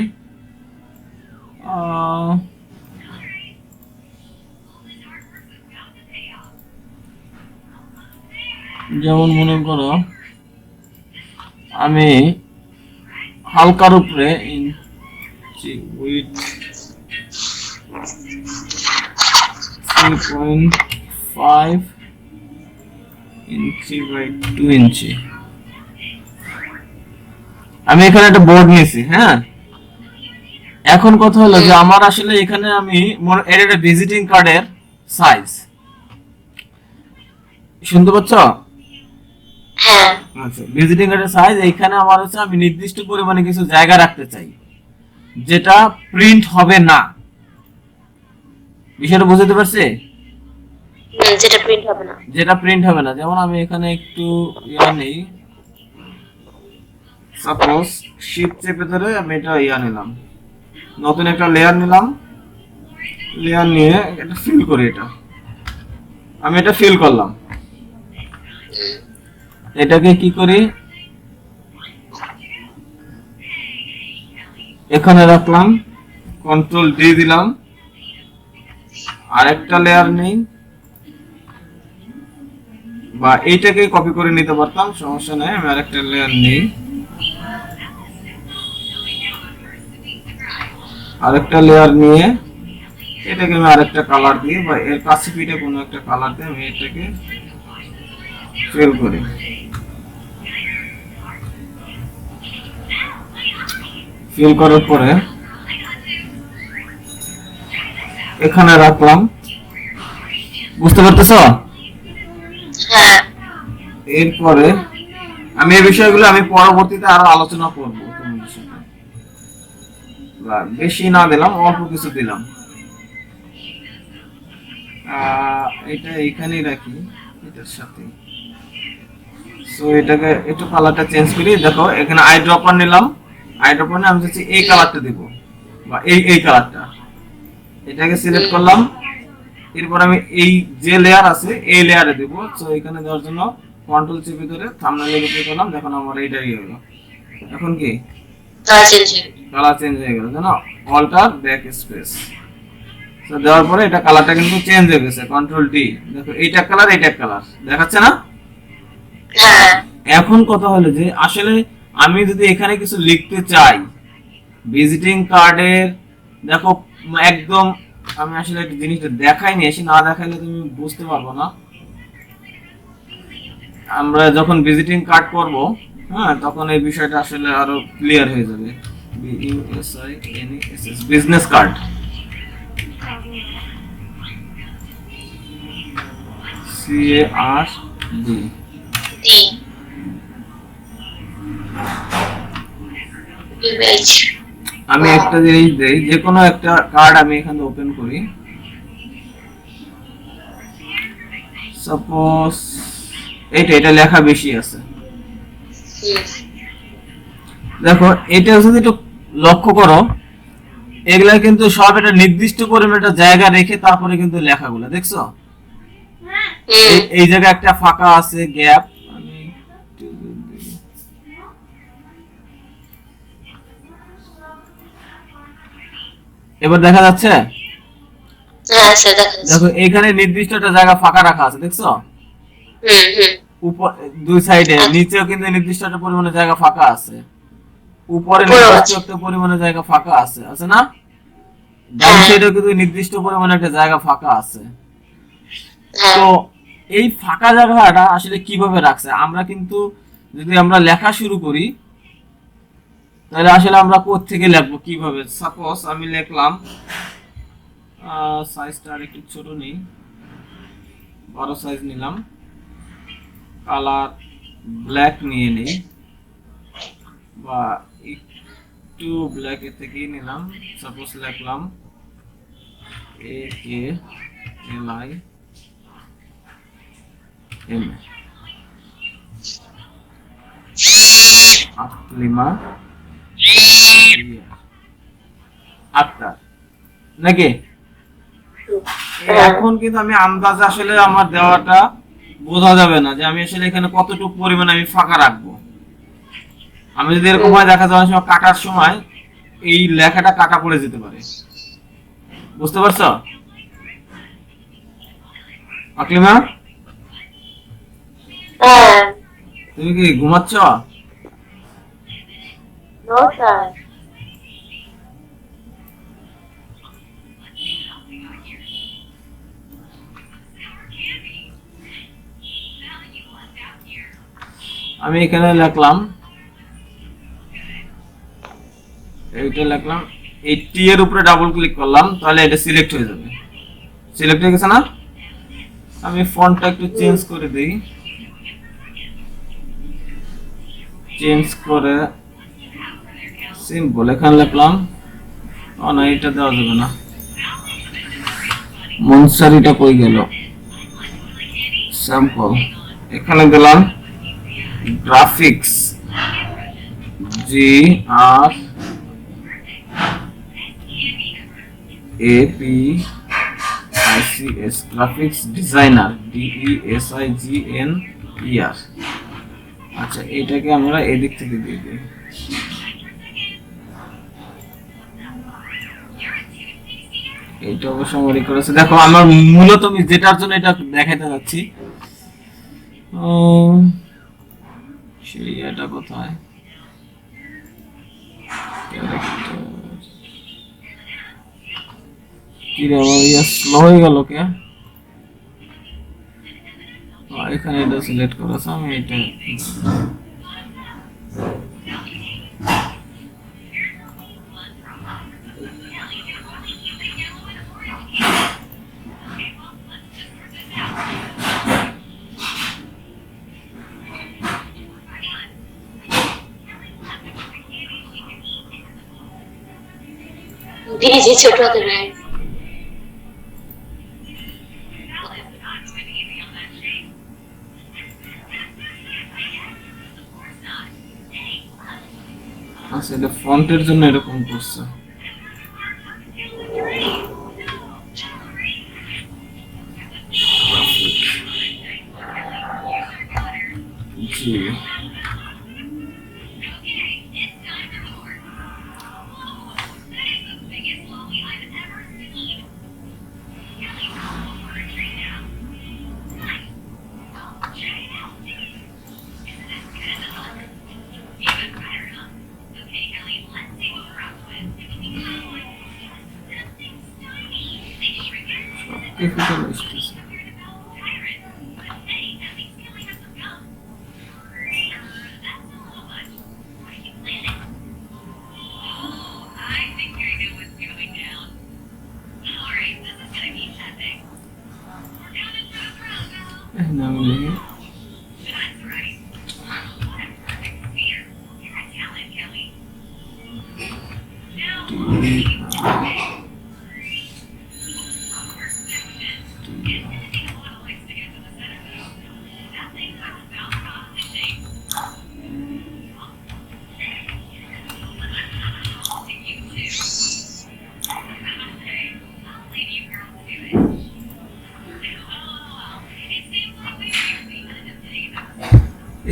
যেমন মনে করো আমি হালকার উপরে উইথ 3.5 ইঞ্চি বাই 2 ইঞ্চি আমি এখানে একটা বোর্ড নিয়েছি। হ্যাঁ, এখন কথা হলো যে আমার আসলে এখানে আমি এটা ভিজিটিং কার্ডের সাইজ, শুনতে পাচ্ছ? আচ্ছা, ভিজিটিং কার্ডের সাইজ এইখানে আমার হচ্ছে আমি নির্দিষ্ট পরিমাণে কিছু জায়গা রাখতে চাই যেটা প্রিন্ট হবে না। বিষয়টা বুঝতে পারছি? যেটা প্রিন্ট হবে না। যেমন আমি এখানে একটু ইয়া নেই, সাপোজ শিফট চেপে ধরে আমি এটা ইয়া নিলাম, নতুন একটা লেয়ার নিলাম। লেয়ার নিয়ে এটা ফিল করি, আমি এটা ফিল করলাম। এটাকে কি করি, এখানে রাখলাম, কন্ট্রোল ডি দিলাম, আরেকটা লেয়ার নেই, বা এইটাকে কপি করে নিতে পারতাম, সমস্যা নাই। আমি আরেকটা লেয়ার নেই, আরেকটা লেয়ার নিয়ে এটাকে আমি আরেকটা কালার দিয়ে বা এর কাছে পিঠে কোনো একটা কালার দিয়ে আমি এটাকে ফিল করি। ফিল করার পরে এখানে রাখলাম। বুঝতে পারতেছ? এরপরে আমি এই বিষয়গুলো আমি পরবর্তীতে আরো আলোচনা করব। বেশি না দিলাম, অল্প কিছু দিলাম। এটা এখানেই রাখি এটার সাথে। সো এটাকে একটু কালারটা চেঞ্জ করি। দেখো এখানে আই ড্রপার নিলাম, আই ড্রপার নিয়ে আমি চাচ্ছি এই কালারটা দিব বা এই কালারটা। এটাকে সিলেক্ট করলাম, এরপর আমি এই যে লেয়ার আছে এই লেয়ারে দিব। সো এখানে দেওয়ার জন্য কন্ট্রোল চেপে ধরে থাম্বনেইলে ক্লিক করলাম, দেখুন আমার এইটাই হলো। এখন কি কালার চেঞ্জ হয়ে গেল, জানো? অল্টার ব্যাক স্পেস দেওয়ার পরে এটা কালারটা কিন্তু চেঞ্জ হয়ে গেছে। কন্ট্রোল ডি, দেখো এইটা কালার এইটা কালার দেখাচ্ছে না? এখন কথা হলো যে আসলে আমি যদি এখানে কিছু লিখতে চাই ভিজিটিং কার্ডের, দেখো একদম আমি আসলে একটা জিনিসটা দেখাইনি, এসে না দেখাইলে তুমি বুঝতে পারবো না। আমরা যখন ভিজিটিং কার্ড করব, হ্যাঁ, তখন এই বিষয়টা আসলে আরো ক্লিয়ার হয়ে যাবে। BUSINESS business card, CARD।
D image.
আমি একটা জিনিস দেই, যে কোনো একটা কার্ড আমি এখানে ওপেন করি, সাপোজ এটা লেখা বেশি আছে। দেখো এটা যদি একটু লক্ষ্য করো, এগুলা কিন্তু সব একটা নির্দিষ্ট পরিমাণ একটা জায়গা রেখে তারপরে কিন্তু লেখাগুলো দেখছো। এই জায়গায় একটা ফাঁকা আছে, গ্যাপ। আমি এবার দেখা যাচ্ছে,
হ্যাঁ স্যার দেখা যাচ্ছে।
দেখো এখানে নির্দিষ্ট একটা জায়গা ফাঁকা রাখা আছে, দেখছো? উপর দুই সাইডে, নিচেও কিন্তু নির্দিষ্ট একটা পরিমাণে জায়গা ফাঁকা আছে, উপরে নির্দিষ্ট একটা পরিমাণে জায়গা ফাঁকা আছে, আছে না? ডান সাইডেও কিন্তু নির্দিষ্ট পরিমাণে একটা জায়গা ফাঁকা আছে। তো এই ফাঁকা জায়গাটা আসলে কিভাবে রাখছে? আমরা কিন্তু যদি আমরা লেখা শুরু করি, তাহলে আসলে আমরা কোথা থেকে লিখবো, কিভাবে? সাপোজ আমি লিখলাম, সাইজটা আরেকটু ছোট নেই, 12 সাইজ নিলাম, কালার ব্ল্যাক নিয়ে নেই, বা একটু ব্ল্যাক এর থেকেই নিলাম। সাপোজ লিখলাম AKLIM, আকলিমা আক্তার, নাকি? এখন কিন্তু আমি আন্দাজে আসলে আমার দেওয়াটা বোঝা যাবে না যে আমি আসলে এখানে কতটুকু পরিমাণে আমি ফাঁকা রাখবো। আমি যদি এরকম হয়, দেখা যায় অনেক সময় কাটার সময় এই লেখাটা কাটা পড়ে যেতে পারে, বুঝতে পারছো আকলিমা? তুমি কি ঘুমাচ্ছ? আমি এখানে লিখলাম, এইটা লিখলাম, এই টি এর উপরে ডাবল ক্লিক করলাম, তাহলে এটা সিলেক্ট হয়ে যাবে। সিলেক্ট হয়ে গেছে না? আমি ফন্টটা একটু চেঞ্জ করে দেই, চেঞ্জ করে সিম্পল এখানে লিখলাম। না, এটা দেওয়া যাবে না, মনসারিটা কই গেল? স্যাম্পল এখানে দিলাম, graphics, GRAPICS, graphics designer, DESIGNER। আচ্ছা, এটাকে আমরা এদিক থেকে দিয়ে দিই। এইটা অবশ্য আমার করেছে। দেখো আমার মূলত আমি যেটার জন্য এটা দেখাতে যাচ্ছি, সেই এটা কোথায়, কি রে আমার ইয়া স্লো হয়ে গেল কে? এখানে এটা সিলেক্ট করেছে, আমি এটা
দিয়েছি ছোট হাতের।
আচ্ছা, এটা ফন্টের জন্য এরকম করছে। জি,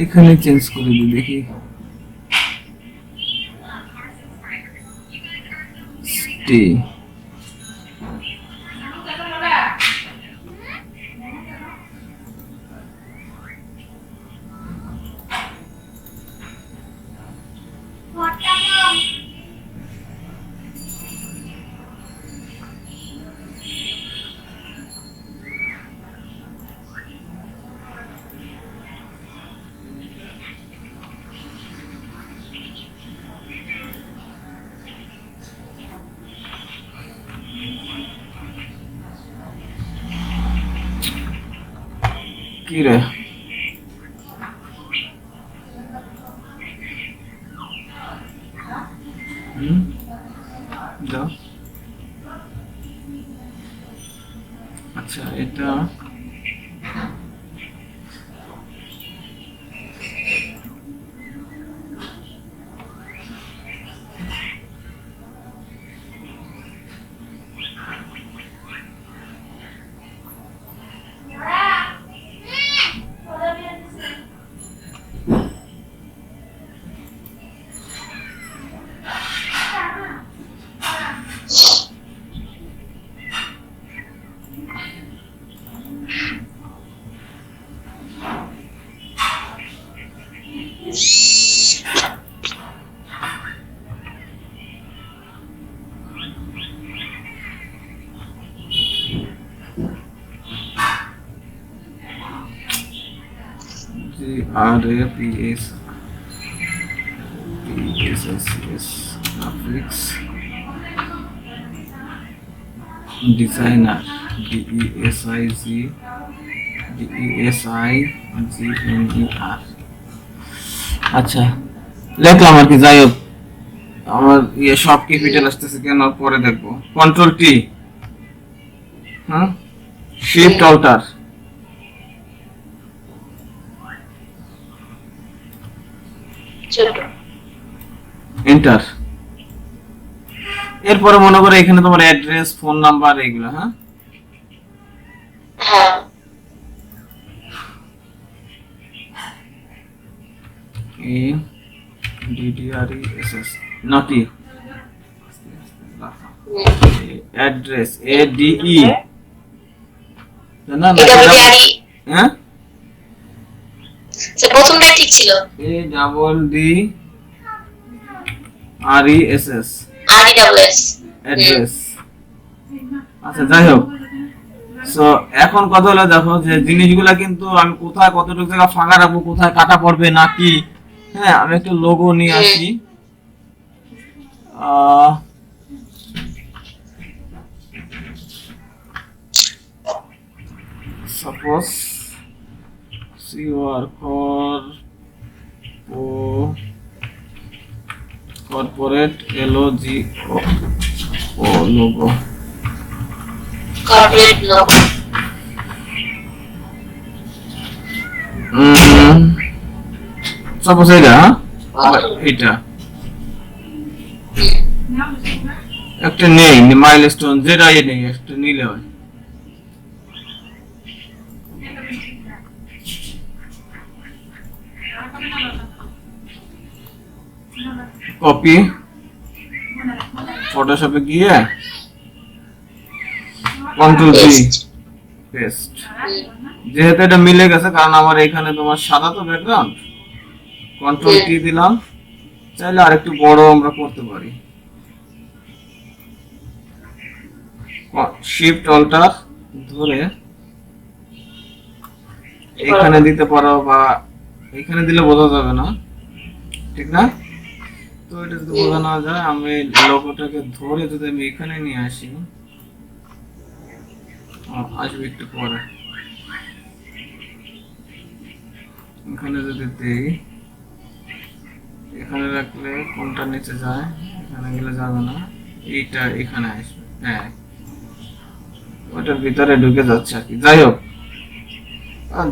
এখানে চেঞ্জ করে দিই দেখি স্টে কি রে দাও আচ্ছা এটা RAPS PSS graphics designer DESIGNER আচ্ছা লিখলাম আর কি যাই হোক আমার ইয়ে সব ক্যাপিটাল আসতেছে কেন পরে দেখবো কন্ট্রোল টি হ্যাঁ শিফট অল্টার
ছোট
এন্টার এরপরে মনে করে এখানে তোমার অ্যাড্রেস ফোন নাম্বার এগুলো হ্যাঁ
হ্যাঁ
এ DDRESS নটি অ্যাড্রেস ADE না না হ্যাঁ
সে প্রথমটা ঠিক ছিল
ADDRESS
RESS
অ্যাড্রেস আচ্ছা যাই হোক সো এখন কথা হলো দেখো যে জিনিসগুলা কিন্তু আমি কোথায় কতটুকু জায়গা ফাঁকা রাখবো কোথায় কাটা পড়বে নাকি হ্যাঁ আমি একটু লোগো নিয়ে আসি suppose COR corporate logo
corporate logo
suppose এটা একটা নেই মাইলস্টোন যেটা নেই একটা নিলে হয় কপি ফটোশপে গিয়ে কন্ট্রোল ভি পেস্ট যেহেতু এটা মিলে গেছে কারণ আমার এখানে তোমার সাদা তো ব্যাকগ্রাউন্ড কন্ট্রোল টি দিলাম চাইলে আরেকটু বড় আমরা করতে পারি শিফট অল্টার ধরে এখানে দিতে পারো বা এখানে দিলে বোঝা যাবে না ঠিক না তো এটা যদি বোঝা না যায় আমি লোগোটাকে ধরে যদি আমি এখানে নিয়ে আসি আসবে একটু পরে এখানে যদি দেই এখানে রাখলে কোনটা নিচে যায়, এখানে গেলে যাবে না, এইটা এখানে আসবে। হ্যাঁ, ওটার ভিতরে ঢুকে যাচ্ছে আর কি। যাই হোক,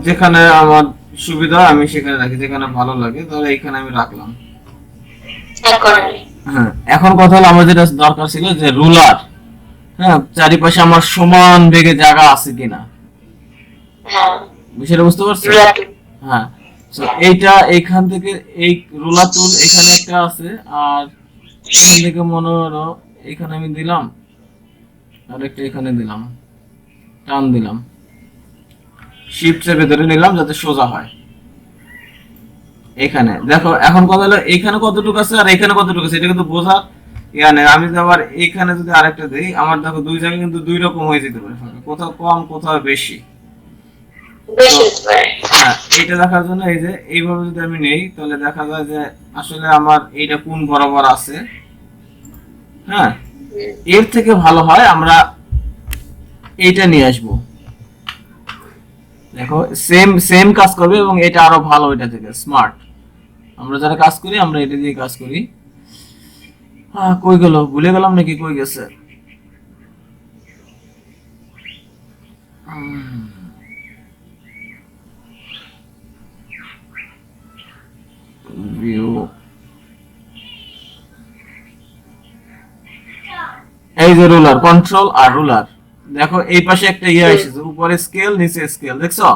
যেখানে আমার সুবিধা আমি সেখানে রাখি, যেখানে ভালো লাগে তাহলে এখানে আমি রাখলাম। হ্যাঁ, এখন কথা হলো আমার যেটা দরকার ছিল যে রুলার। হ্যাঁ, চারিপাশে আমার সমান বেগে জায়গা আছে কিনা, বিষয়টা বুঝতে পারছো? হ্যাঁ, তো এইটা এইখান থেকে এই রুলার টুল এখানে একটা আছে, আর এখান থেকে মনে হলো এখানে আমি দিলাম, আর একটা এখানে দিলাম, টান দিলাম, শিফট চেপে ধরে নিলাম যাতে সোজা হয়। এখানে দেখো, এখন কথা হলো এখানে কতটুকু আছে আর এখানে কতটুকু আছে, এটা কিন্তু বোঝা ইয়ানে। আমি যদি আবার এখানে যদি আরেকটা দিই, আমার দেখো দুই জায়গায় কিন্তু দুই রকম হয়ে যেতে পারে, কোথাও কম কোথাও বেশি। হ্যাঁ, এইটা দেখার জন্য এই যে এইভাবে যদি আমি নেই, তাহলে দেখা যায় যে আসলে আমার এইটা কোন বরাবর আছে। হ্যাঁ, এর থেকে ভালো হয় আমরা এইটা নিয়ে আসবো। দেখো সেম সেম কাজ করবে এবং এটা আরো ভালো, এটা থেকে স্মার্ট। আমরা যারা কাজ করি আমরা এটা দিয়ে কাজ করি। কই গেল, ভুলে গেলাম নাকি, কই গেছে? ভিউ, এই যে রুলার, কন্ট্রোল আর রুলার। দেখো এই পাশে একটা ইয়ে এসেছে, উপরে স্কেল নিচে স্কেল, দেখছো?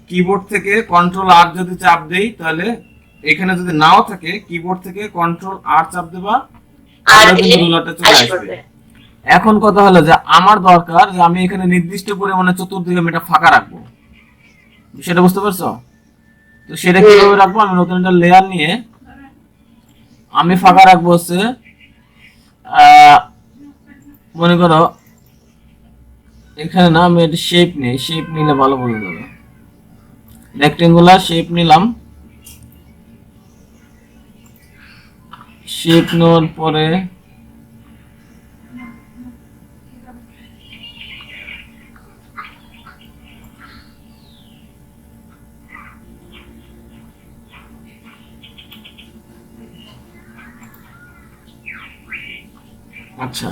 কিবোর্ড থেকে কন্ট্রোল আর যদি চাপ দেই, তাহলে এখানে যদি নাও থাকে কিবোর্ড থেকে কন্ট্রোল আর চাপ দেবা, তাহলে কিন্তু রুলারটা চলে আসবে। এখন কথা হলো যে আমার দরকার যে আমি এখানে নির্দিষ্ট পরিমাণে চতুর্দিকে আমি এটা ফাঁকা রাখবো, সেটা বুঝতে পারছো? তো সেটা কিভাবে রাখবো, আমি নতুন একটা লেয়ার নিয়ে আমি ফাঁকা রাখবো হচ্ছে মনে করো এখানে না, আমি একটা শেপ নিই, শেপ নিলে ভালো বোঝা যাবে। রেক্টেঙ্গুলার শেপ নিলাম, শেপ নেওয়ার পরে আচ্ছা,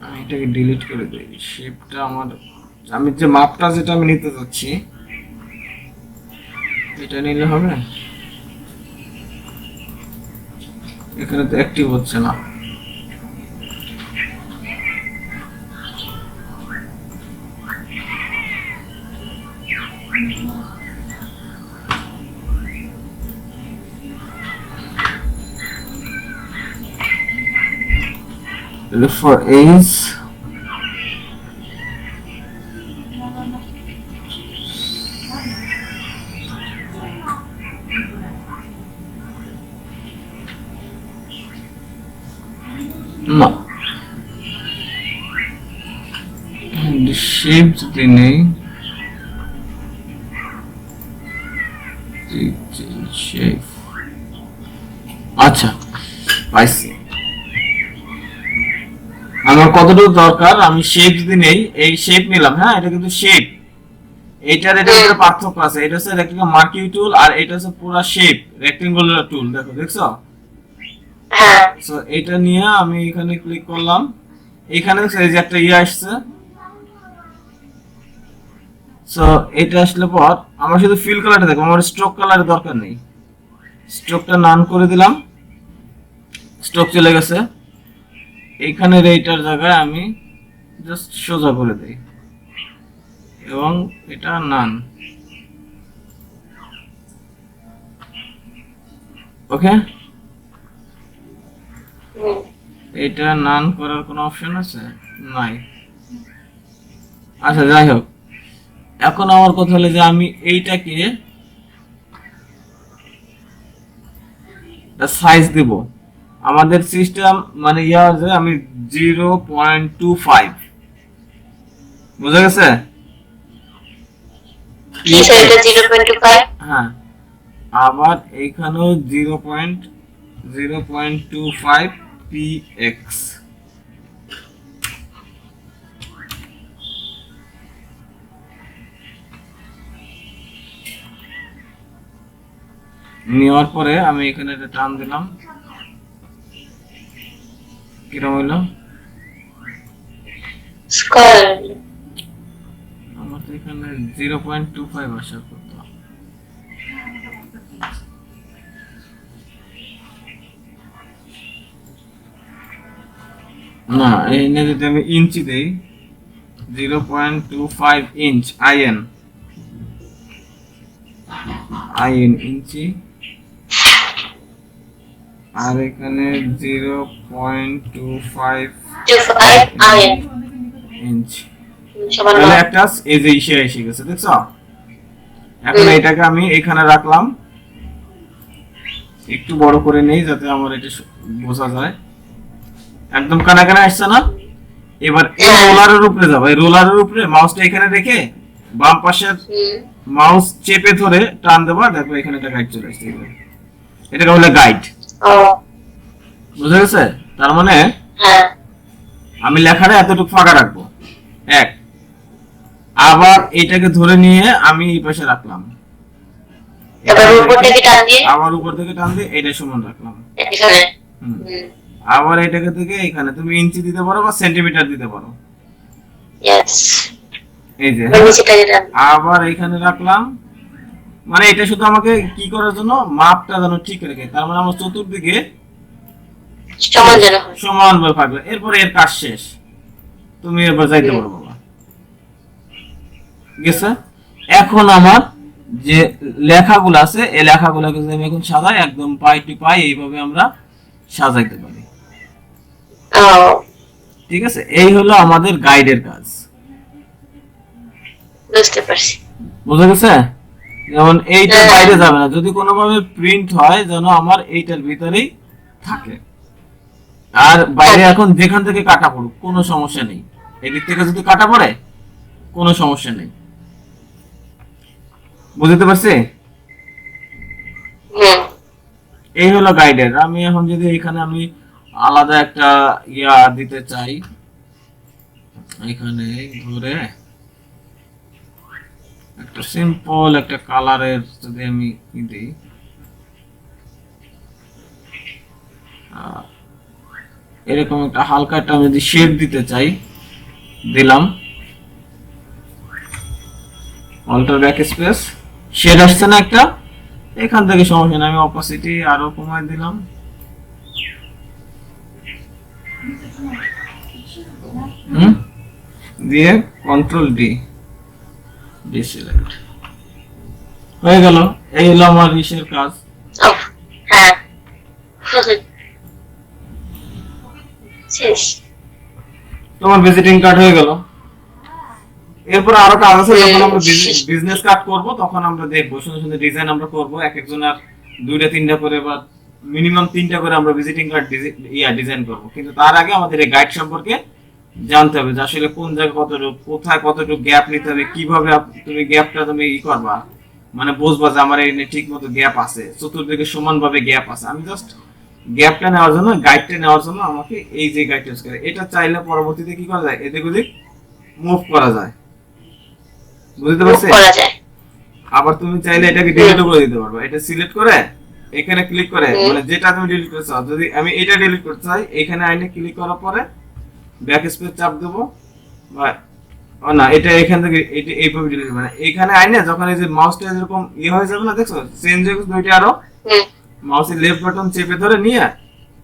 আমি এটাকে ডিলিট করে দিই। শেপটা আমার, আমি যে মাপটা যেটা আমি নিতে যাচ্ছি এটা নিলে হবে, এখানে তো অ্যাক্টিভ হচ্ছে না। Look for A's. No. The shape যদি নেই, shape, আচ্ছা পাইছি। আমার কতটুকু দরকার, আমি শেপ যদি নেই, এই শেপ নিলাম। হ্যাঁ, এটা কিন্তু শেপ, এটার এটার পার্থক্য আছে। এটা হচ্ছে রেক্টেঙ্গল মার্কিং টুল, আর এটা হচ্ছে পুরো শেপ রেক্টেঙ্গুলার টুল। দেখো, দেখছো? সো এটা নিয়ে আমি এখানে ক্লিক করলাম, এখানে এই যে একটা ইয়ে আসছে। সো এটা আসলে পর আমার শুধু ফিল কালারটা দেখো, আমার স্ট্রোক কালারের দরকার নেই। স্ট্রোকটা নান করে দিলাম, স্ট্রোক চলে গেছে। এইখানে এইটার জায়গায় আমি জাস্ট সোজা করে দেই এবং এটা নান। ওকে, এটা নান করার কোনো অপশন আছে? নাই। আচ্ছা, যাই হোক, এখন আমার কথা হলো যে আমি এইটাকে সাইজ দিব। আমাদের সিস্টেম মানে ইয়া যে আমি 0.25, বুঝা গেছে? হ্যাঁ, আবার এইখানেও 0.25 px। নেওয়ার পরে আমি এখানে একটা টান দিলাম, কিরকম হইলো?
স্কয়ার
আমার তো এখানে 0.25 আসার কথা। না, এখানে যদি আমি ইঞ্চি দেই 0.25 ইঞ্চ আইএন ইঞ্চি, আর এখানে 0.25
25 আইএন
ইঞ্চ।
সমান
তাহলে একটা এই যে ইসে এসে গেছে, দেখছো? এখন এটাকে আমি এখানে রাখলাম, একটু বড় করে নেই যাতে আমার এটা বোঝা যায়। একদম কানা কানা আসছে না? এবার এই রোলারের উপরে যাবো, এই রোলারের উপরে মাউসটা এখানে রেখে বাম পাশের মাউস চেপে ধরে টান দেবা, দেখো এখানে একটা গাইড চলে আসছে। এটাকে বলে গাইড।
ও
বুঝা গেছে? তার মানে
হ্যাঁ
আমি লেখাটা এতটুকু ফাঁকা রাখবো, এক। আবার এটাকে ধরে নিয়ে আমি এই পাশে রাখলাম,
এবার উপর থেকে টান দিয়ে
আবার উপর থেকে টান দিয়ে এটা সমান রাখলাম।
এখানে
হুম। আবার এটাকে থেকে এখানে তুমি ইঞ্চি দিতে পারো বা সেন্টিমিটার দিতে পারো,
ইয়েস
এই যে।
নিচেটাকে টান
আবার এখানে রাখলাম, মানে এটা শুধু আমাকে কি করার জন্য, মাপটা যেন ঠিক রেখে, তার মানে আমার চতুর্দিকে
সমান যেন হয়।
সমান ভাবে থাকবে। এরপরে এর কাজ শেষ, তুমি এবার যাইতে পারো বাবা। গেছে? এখন আমার যে লেখাগুলো আছে এই লেখাগুলোকে যদি আমি এখন সাজাই, একদম পাই টু পাই এইভাবে আমরা সাজাইতে পারি।
ও
ঠিক আছে? এই হলো আমাদের গাইডের কাজ।
বুঝতে পারছি।
বুঝা গেছে? যেমন এইটার বাইরে যাবে না, যদি কোনোভাবে প্রিন্ট হয় যেন আমার এইটার ভিতরেই থাকে। আর বাইরে এখন যেখান থেকে কাটা পড়ুক কোনো সমস্যা নেই, এদিক থেকে যদি কাটা পড়ে কোনো সমস্যা নেই। বুঝতে পারছি?
হুম
এই হলো গাইডের। আমি এখন যদি এখানে আমি আলাদা একটা ইয়া দিতে চাই, এখানে ধরে একটা সিম্পল একটা কালারের যদি আমি দিই, এরকম একটা হালকা একটা আমি যদি শেড দিতে চাই, দিলাম, অল্টার ব্যাক স্পেস, শেড আসছে না একটা? এখান থেকে সমস্যা নেই, আমি অপাসিটি আরো কমায় দিলাম, দিয়ে কন্ট্রোল ডি, ডিসিলেক্ট হয়ে গেল। এই হলো আমার রিসের কাজ।
ও হ্যাঁ শেষ।
তোমার ভিজিটিং কার্ড হয়ে গেল। এরপর আরো কাজ আছে, যখন আমরা বিজনেস কার্ড করব তখন আমরা দেখবো, সুন্দর সুন্দর ডিজাইন আমরা করব, এক একজনের দুইটা তিনটা করে বা মিনিমাম তিনটা করে আমরা ভিজিটিং কার্ড ডিজাইন করব। কিন্তু তার আগে আমাদের এই গাইড সম্পর্কে জানতে হবে যে আসলে কোন জায়গায় কতটুকু, কোথায় কতটুকু গ্যাপ নিতে হবে, কিভাবে তুমি গ্যাপটা তুমি করবা, মানে বুঝবা যে আমার এই ঠিক মতো গ্যাপ আছে, চতুর্দিকে সমানভাবে গ্যাপ আছে। আমি জাস্ট গ্যাপটা নেওয়ার জন্য, গাইডটা নেওয়ার জন্য আমাকে এই যে গাইডটা ইউজ করে, এটা চাইলে পরবর্তীতে কি করা যায়, এদিক ওদিক মুভ করা যায়। বুঝতে পারছো? আবার তুমি চাইলে এটাকে ডিলিট করে দিতে পারবে। এটা সিলেক্ট করে এখানে ক্লিক করে, মানে যেটা তুমি ডিলিট করতে চাও, যদি আমি এটা ডিলিট করতে চাই, এখানে আইনে ক্লিক করার পরে ব্যাক স্পেস চাপ দেবো, বা না এটা এখান থেকে এটা এইভাবে ডিলিট, মানে এখানে আইনে যখন এই যে মাউসটা এরকম হয়ে যাবে না, দেখছো চেঞ্জ হয়ে গেছে দুইটা, আরো মাউসের লেফট বাটন চেপে ধরে নিয়ে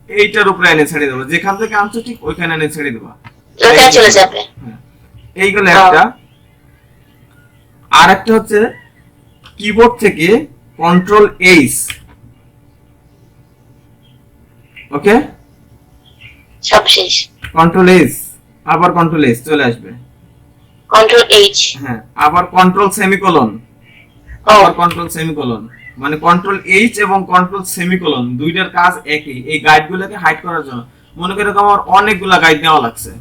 এইটার উপরে এনে ছেড়ে দেবো, যেখান থেকে আনছো ঠিক ওইখানে এনে ছেড়ে দেবো,
চলে যাবে।
এইগুলো একটা। আর একটা হচ্ছে কিবোর্ড থেকে কন্ট্রোল এইচ, ওকে,
সব শেষ।
কন্ট্রোল এইচ, আবার কন্ট্রোল এইচ চলে আসবে,
কন্ট্রোল এইচ,
হ্যাঁ, আবার কন্ট্রোল সেমিকোলন, আবার কন্ট্রোল সেমিকোলন, মানে কন্ট্রোল এইচ এবং কন্ট্রোল সেমিকোলন দুইটার কাজ একই, এই গাইডগুলোকে হাইড করার জন্য। মনে করে আমার অনেকগুলা গাইড নেওয়া লাগছে,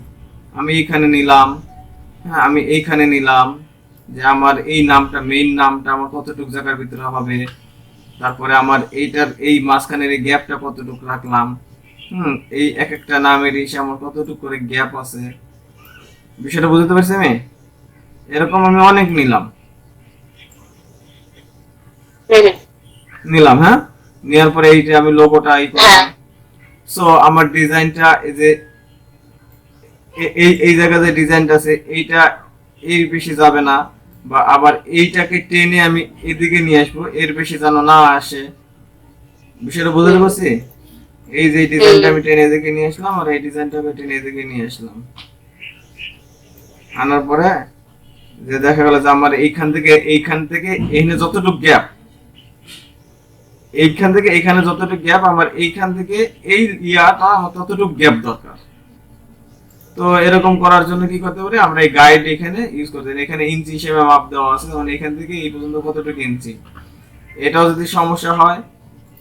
আমি এইখানে নিলাম, হ্যাঁ আমি এইখানে নিলাম যে আমার এই নামটা, মেইন নামটা আমার কতটুকু জায়গার ভিতরে হবে, তারপরে আমার এইটার এই মাঝখানের এই গ্যাপটা কতটুকু রাখলাম, এই এক একটা নামের এসে আমার কতটুকু করে গ্যাপ আছে, বিষয়টা বুঝতে পারছি আমি? এরকম আমি অনেক নিলাম, নিলাম, হ্যাঁ, নেওয়ার পরে এই যে আমি লোগোটা এই করলাম।
হ্যাঁ
সো আমার ডিজাইনটা এই যে এই জায়গায় যে ডিজাইনটা আছে এইটা এর বেশি যাবে না, বা আবার এইটাকে টেনে আমি এদিকে নিয়ে আসবো, এর বেশি যেন না আসে। বিষয়টা বুঝতে পারছি? এই যে ডিজাইনটা আমি টেনে এদিকে নিয়ে আসলাম, আর এই ডিজাইনটা আমি টেনে এদিকে নিয়ে আসলাম। আনার পরে যে দেখা গেল যে আমার এইখান থেকে এখানে যতটুকু গ্যাপ, এইখান থেকে এখানে যতটুকু গ্যাপ, আমার এইখান থেকে এই ইয়াটা আমার ততটুকু গ্যাপ দরকার। তো এরকম করার জন্য কি করতে পারি, আমরা এই গাইড এখানে ইউজ করতে পারি। এখানে ইঞ্চি হিসেবে মাপ দেওয়া আছে, যেমন এখান থেকে এই পর্যন্ত কতটুকু ইঞ্চি। এটাও যদি সমস্যা হয়,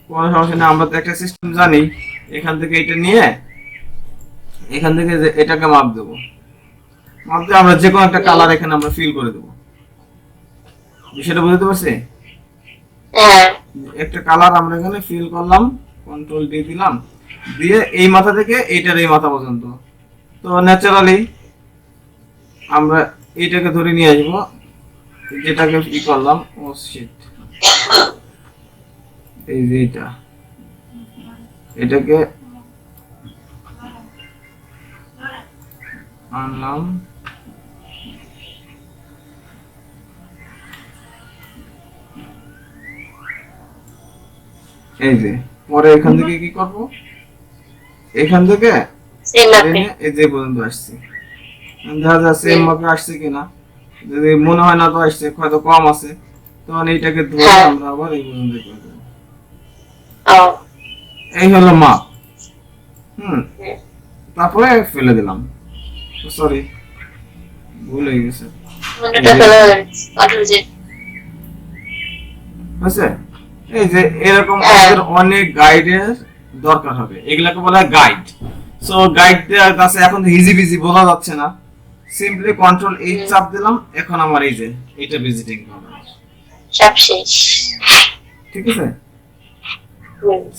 কোনো সমস্যা নেই, আমরা তো একটা সিস্টেম জানি। এখান থেকে এটা নিয়ে এখান থেকে যে এটাকে মাপ দেবো, মাপ দিয়ে আমরা যে কোনো একটা কালার এখানে আমরা ফিল করে দেবো। বিষয়টা বুঝতে পারছি?
হ্যাঁ
একটা কালার আমরা এখানে ফিল করলাম, কন্ট্রোল ডি দিলাম, দিয়ে এই মাথা থেকে এইটার এই মাথা পর্যন্ত। তো ন্যাচারালি আমরা এইটাকে ধরে নিয়ে আসবো, যেটাকে ই করলাম, ও শিট, এই যে এটাকে আনলাম, এই যে পরে এখান থেকে কি করব, এখান থেকে
সেম মাপে
এই যে পর্যন্ত আসছে, দেখা যাচ্ছে সেম মাপে আসছে কিনা। যদি মনে হয় না তো আসছে, হয়তো কম আছে, তখন এইটাকে ধরে আমরা আবার এই পর্যন্ত করে দেবো।
ও
এই হলো মাপ। তারপরে ফেলে দিলাম, সরি ভুল হয়ে গেছে।
ওটা ফেলে কন্ট্রোল জেড
বুঝছে? এই যে এরকম আমাদের অনেক গাইডের দরকার হবে, এগুলাকে বলা হয় গাইড। সো গাইড দেওয়ার কাছে এখন ইজি বিজি বলা যাচ্ছে না, সিম্পলি কন্ট্রোল এইচ চাপ দিলাম, এখন আমার এই যে এটা ভিজিটিং কার্ড
সব শেষ।
ঠিক আছে।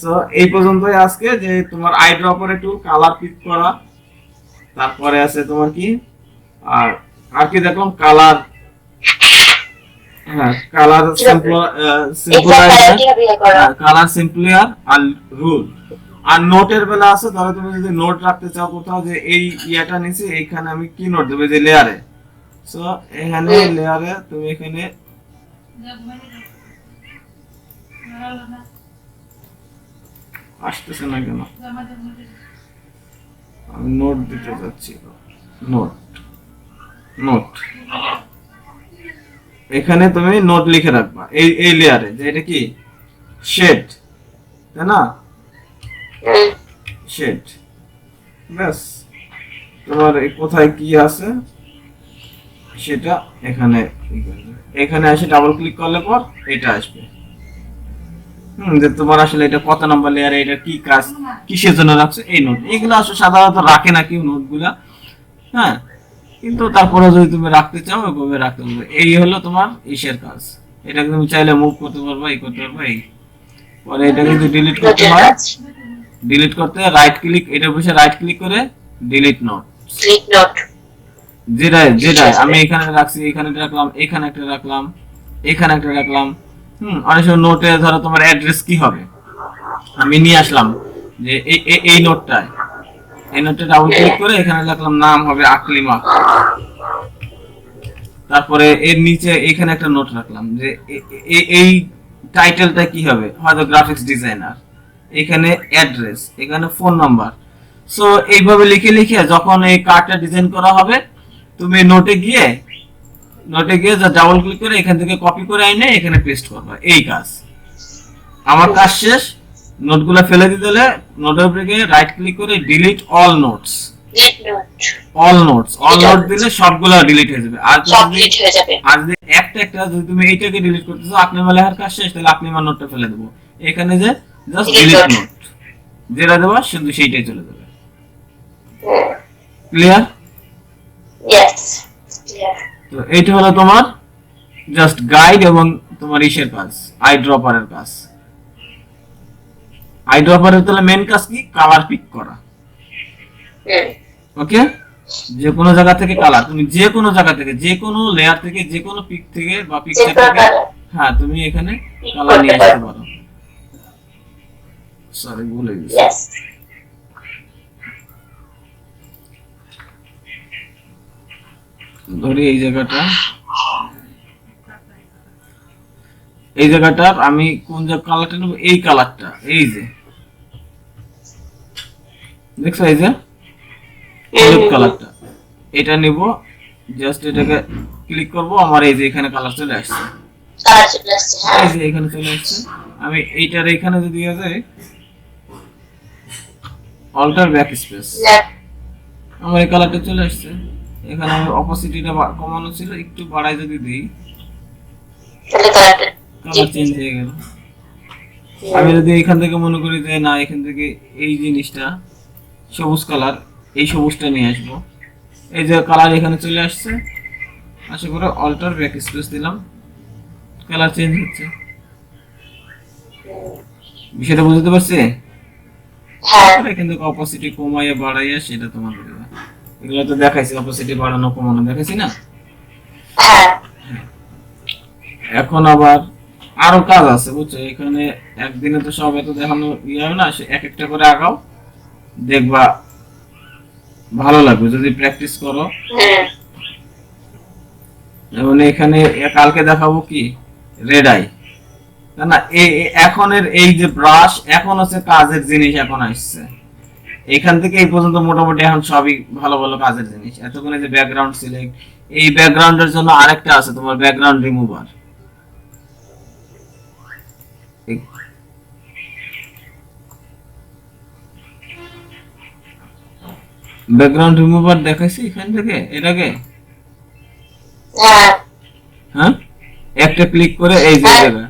সো এই পর্যন্তই আজকে, যে তোমার আই ড্রপারে টুল, কালার পিক করা, তারপরে আছে তোমার কি আর কি দেখলাম, কালার, হ্যাঁ কালার কালার সিম্পলিয়ার আর রুল। আর নোটের বেলা আছে, ধরো তুমি যদি নোট রাখতে চাও কোথাও, যে এই ইয়াটা নিচে এইখানে আমি কি নোট দেবো, যে লেয়ারে। সো এখানে লেয়ারে তুমি এখানে আসতেছে না কেন, আমি নোট দিতে যাচ্ছি, নোট নোট এখানে তুমি নোট লিখে রাখবা এই লেয়ারে, যে এটা কি শেড, তাই না, শেড। ব্যাস, তোমার কোথায় কি আছে সেটা এখানে এখানে এসে ডাবল ক্লিক করলে পর এটা আসবে। যে তোমার আসলে এটা কত নাম্বার লেয়ারে, এটা কি কাজ, কিসের জন্য রাখছে, এই নোট। এগুলো আসলে সাধারণত রাখে না কেউ নোটগুলা, হ্যাঁ, কিন্তু তারপরে যদি তুমি রাখতে চাও ওইভাবে রাখতে পারবে। এই হলো তোমার ইসের কাজ। এটাকে তুমি চাইলে মুভ করতে পারবে, এই করতে পারবে। এই পরে এটা যদি ডিলিট করতে হয়, ডিলিট করতে রাইট ক্লিক, এটার উপরে রাইট ক্লিক করে ডিলিট নোট,
ক্লিক নোট
যেটা আমি এখানে রাখছি, এখানে রাখলাম, এখানে একটা রাখলাম, এখানে একটা রাখলাম। অনেক সময় নোটে ধরো তোমার অ্যাড্রেস কি হবে, আমি নিয়ে আসলাম যে এই নোটটায়, এই নোটে ডাবল ক্লিক করে এখানে লিখলাম নাম হবে আকলিমা। তারপরে এর নিচে এখানে একটা নোট রাখলাম যে এই টাইটেলটা কি হবে, হয়তো গ্রাফিক্স ডিজাইনার, এখানে অ্যাড্রেস, এখানে ফোন নাম্বার। সো এইভাবে লিখে লিখে যখন এই কার্ডটা ডিজাইন করা হবে, তুমি নোটে গিয়ে ডাবল ক্লিক করে এখান থেকে কপি করে এনে এখানে পেস্ট করবে। এই কাজ আমার কাজ শেষ। নোটগুলো ফেলে দিতে হলে নোটের উপরে গিয়ে রাইট ক্লিক করে delete all notes, all note দিলে সবগুলো ডিলিট হয়ে যাবে। আর যদি একটা যদি তুমি এইটাকে ডিলিট করতেছো, আপনি লেখার কাজ শেষ, তাহলে আপনি আমার নোটটা ফেলে দেবো। এখানে যে জাস্ট ডিলিট নোট যেটা দেবো শুধু সেইটাই চলে যাবে। ক্লিয়ার?
Yes clear.
তো এইটা হলো তোমার জাস্ট গাইড এবং তোমার ইসের কাজ, আই ড্রপারের কাজ। আই ড্রপারের তাহলে মেন কাজ কি, কালার পিক করা। ওকে, যে কোনো জায়গা থেকে কালার, তুমি যে কোনো জায়গা থেকে, যে কোনো লেয়ার থেকে, যে কোনো পিক থেকে বা পিকচার থেকে, হ্যাঁ তুমি এখানে কালার নিয়ে আসতে পারো। সরি ভুলে গেছি।
Yes.
ধরি এই জায়গাটার আমি কোন যে কালারটা নেব, এই কালারটা, এই যে দেখছো এই যে হলুদ কালারটা, এটা নিব। জাস্ট এটাকে ক্লিক করব, আমার এই যে এখানে কালার চলে আসছে,
Color চলে আসছে, হ্যাঁ।
এই যে এখানে চলে আসছে। আমি এইটার এখানে যদি দিয়ে যাই অল্টার ব্যাক স্পেস,
Left.
আমার এই কালারটা চলে আসছে। এখানে আমি অপোসিটিটা কমানো ছিল, একটু বাড়াই যদি দিই
তাহলে কালারটা
কালার চেঞ্জ হয়ে গেল। আমি যদি এখান থেকে মনে করি যে না, এখান থেকে এই জিনিসটা সবুজ কালার, এই সবুজটা নিয়ে আসবো, এই যে কালার এখানে চলে আসছে। আশা করে অল্টার ব্যাক স্পেস দিলাম, কালার চেঞ্জ হচ্ছে। বিষয়টা বুঝতে পারছি?
হ্যাঁ।
এটা কিন্তু অপোসিটি কমাইয়া বাড়াইয়া সেটা তোমাদের এগুলো তো দেখাইছি, অপোসিটি বাড়ানো কমানো দেখাইছি না?
হ্যাঁ।
এখন আবার আরো কাজ আছে বুঝছো, এখানে একদিনে তো সব এত দেখানো ইয়ে হয় না, এক একটা করে আগাও, দেখবা ভালো লাগবে যদি প্র্যাকটিস করো।
হুম।
যেমন এখানে কালকে দেখাবো কি রেড আই, না এখনের এই যে ব্রাশ, এখন হচ্ছে কাজের জিনিস এখন আসছে। এখান থেকে এই পর্যন্ত মোটামুটি এখন সবই ভালো ভালো কাজের জিনিস। এতক্ষণে যে ব্যাকগ্রাউন্ড সিলেক্ট, এই ব্যাকগ্রাউন্ডের জন্য আরেকটা আছে তোমার ব্যাকগ্রাউন্ড রিমুভার। ব্যাকগ্রাউন্ড রিমুভার দেখাইছি এখান থেকে এটাকে,
হ্যাঁ।
হ্যাঁ একটা ক্লিক করে এই যে জায়গা,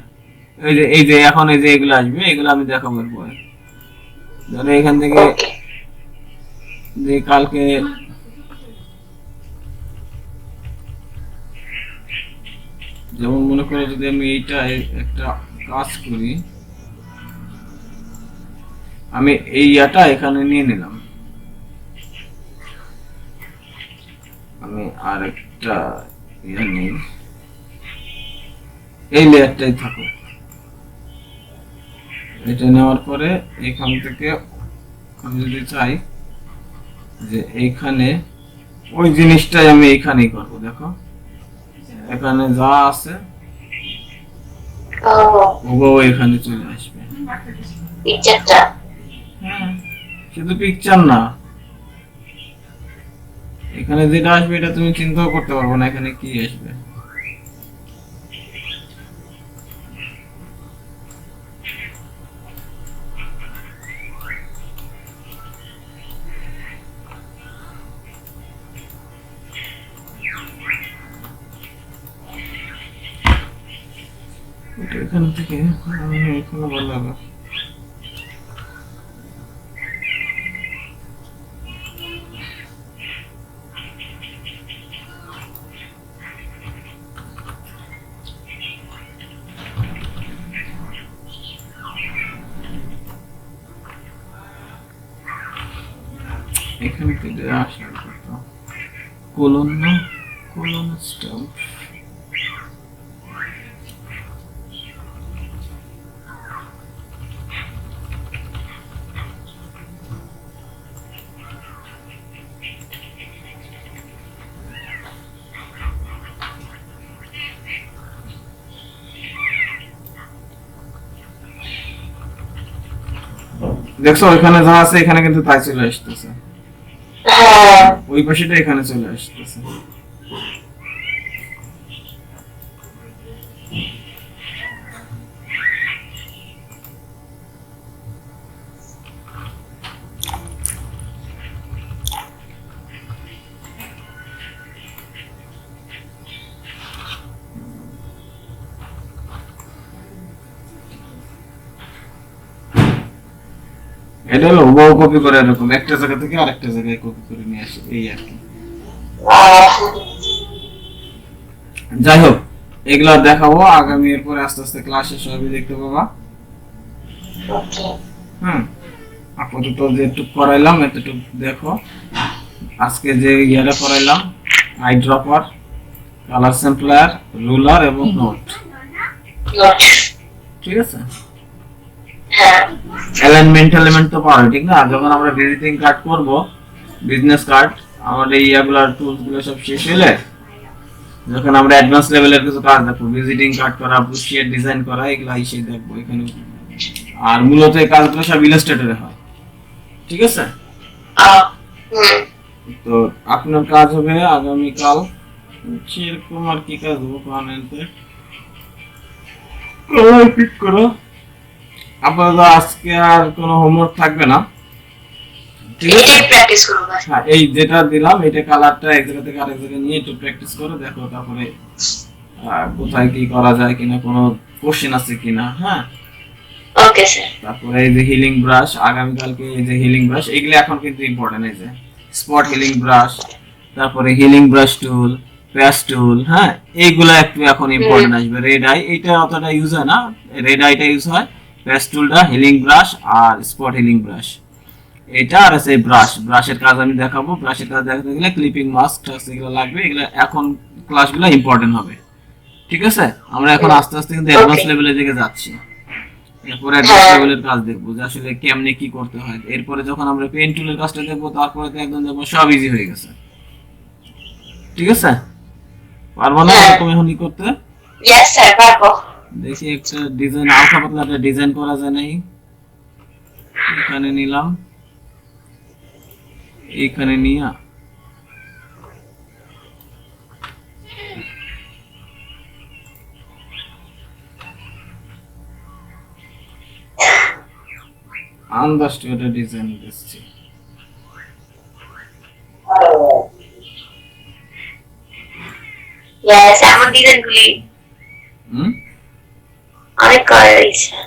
এই যে এখন এই যে এগুলো আসবে, এগুলো আমি দেখাবো পরে। ধরো এখান থেকে
ওকে।
যে কালকে যেমন মনে করো যদি আমি এইটা একটা কাজ করি, আমি এই ইয়াটা এখানে নিয়ে নিলাম, আমি আরেকটা ইয়া নিই, এই লেয়ারটাই থাকো। এটা নেওয়ার পরে এখান থেকে আমি যদি চাই যে এইখানে ওই জিনিসটাই আমি এইখানেই করবো, দেখো এখানে যা আছে
ও,
ওগুলো এখানে চলে আসবে।
পিকচারটা।
হ্যাঁ, শুধু পিকচার না, এখানে যেটা আসবে এটা তুমি চিন্তাও করতে পারবো না এখানে কি আসবে। এখান থেকে এখানে ভালো হবে। এখানে থেকে আসার কথা কোলন না, কোলন স্ট্যাম্প। দেখছো ওইখানে যা আছে এখানে কিন্তু তাই চলে আসতেছে,
হ্যাঁ।
ওই পাশেটা এখানে চলে আসতেছে। এটা হলো হুবহু কপি করে এরকম একটা জায়গা থেকে আরেকটা জায়গায় কপি করে নিয়ে আসে, এই আর কি। যাই হোক এগুলা দেখাবো আগামী, এরপরে আস্তে আস্তে ক্লাস শেষ হবে, দেখতে পাবা।
ওকে।
হুম, আপাতত যেটুকু করাইলাম এতটুকু দেখো। আজকে যে ইয়াটা করাইলাম, eye dropper, colour sampler, ruler এবং নোট,
নোট।
ঠিক আছে?
হ্যাঁ
অ্যালাইনমেন্ট এলিমেন্ট তো পাওয়া ঠিক না, যখন আমরা ভিজিটিং কার্ড করব, বিজনেস কার্ড, আমাদের ইয়াগুলার টুলস গুলো সব শেষ হলে যখন আমরা অ্যাডভান্স লেভেলের কিছু কাজ দেখবো, ভিজিটিং কার্ড করা, ব্রোশিয়ার ডিজাইন করা, এগুলা এসে দেখবো এখানে। আর মূলত এই কাজগুলো সব ইলাস্ট্রেটরে হয়, ঠিক আছে?
হুম
তো আপনার কাজ হবে আগামীকাল সেরকম আর কি কাজ হবে পার্মানেন্টে কলার পিক করো। আপাতত আজকে আর কোনো হোমওয়ার্ক থাকবে না, ঠিক আছে?
এটাই প্র্যাকটিস করব বাস।
হ্যাঁ, এই যেটা দিলাম এটা কালারটা এক জায়গা থেকে আরেক জায়গায় নিয়ে একটু প্র্যাকটিস করো, দেখো তারপরে কোথায় কি করা যায় কিনা, কোনো কোশ্চেন আছে কিনা। হ্যাঁ,
ওকে স্যার।
তারপরে এই যে হিলিং ব্রাশ, আগামীকালকে এই যে হিলিং ব্রাশ, এগুলো এখন কিন্তু ইম্পর্টেন্ট। এই যে স্পট হিলিং ব্রাশ, তারপরে হিলিং ব্রাশ টুল, প্যাচ টুল, হ্যাঁ এইগুলা একটু এখন ইম্পর্টেন্ট আসবে। রেড আই এটা অতটা ইউজ হয় না, রেড আইটা ইউজ হয়, প্যাচ টুলটা, হিলিং ব্রাশ আর স্পট হিলিং ব্রাশ এটা। আর আছে ব্রাশ, ব্রাশের কাজ আমি দেখাবো। ব্রাশের কাজ দেখাতে গেলে ক্লিপিং মাস্ক এগুলো লাগবে, এগুলো এখন ক্লাসগুলো ইম্পর্টেন্ট হবে, ঠিক আছে? আমরা এখন আস্তে আস্তে কিন্তু অ্যাডভান্স লেভেলের দিকে যাচ্ছি। এরপরে অ্যাডভান্স লেভেলের কাজ দেখবো যে আসলে কেমনে কি করতে হয়। এরপরে যখন আমরা পেন টুলের কাজটা দেখবো, তারপরে তো একদম দেখবো সব ইজি হয়ে গেছে, ঠিক আছে? পারবো না এরকম এখনই করতে?
ইয়েস স্যার পারবো।
দেখি একটা ডিজাইন, আলফা পাতলা একটা ডিজাইন করা যায় নাই। এখানে নিলাম, এইখানে নিয়ে আন্দাজ একটা ডিজাইন দিচ্ছি।
ইয়েস এমন ডিজাইনগুলি
হুম,
অনেক করার ইচ্ছা,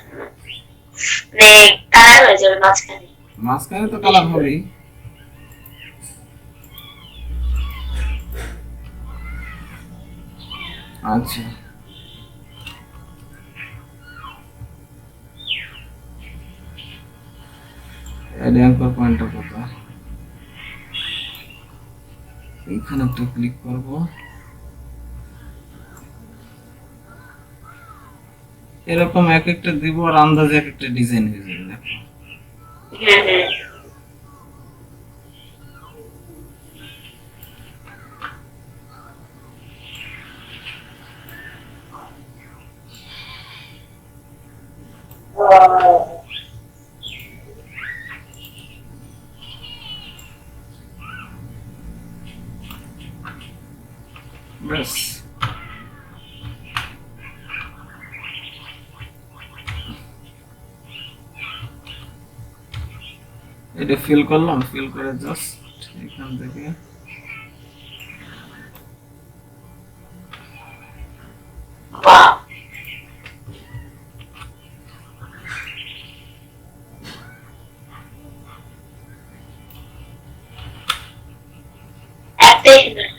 মানে কালার হয়ে যাবে মাঝখানে।
মাঝখানে তো কালার হবেই। আচ্ছা, এর অ্যাঙ্কর পয়েন্টটা কোথায়? এখানে একটা ক্লিক করব, এরকম এক একটা দিব আর আন্দাজে এক একটা ডিজাইন হয়ে যাবে। দেখো
হুম হুম
ব্যাস। এটা ফিল করলাম, ফিল করে জাস্ট এখান থেকে
বাহ একটাই সুন্দর।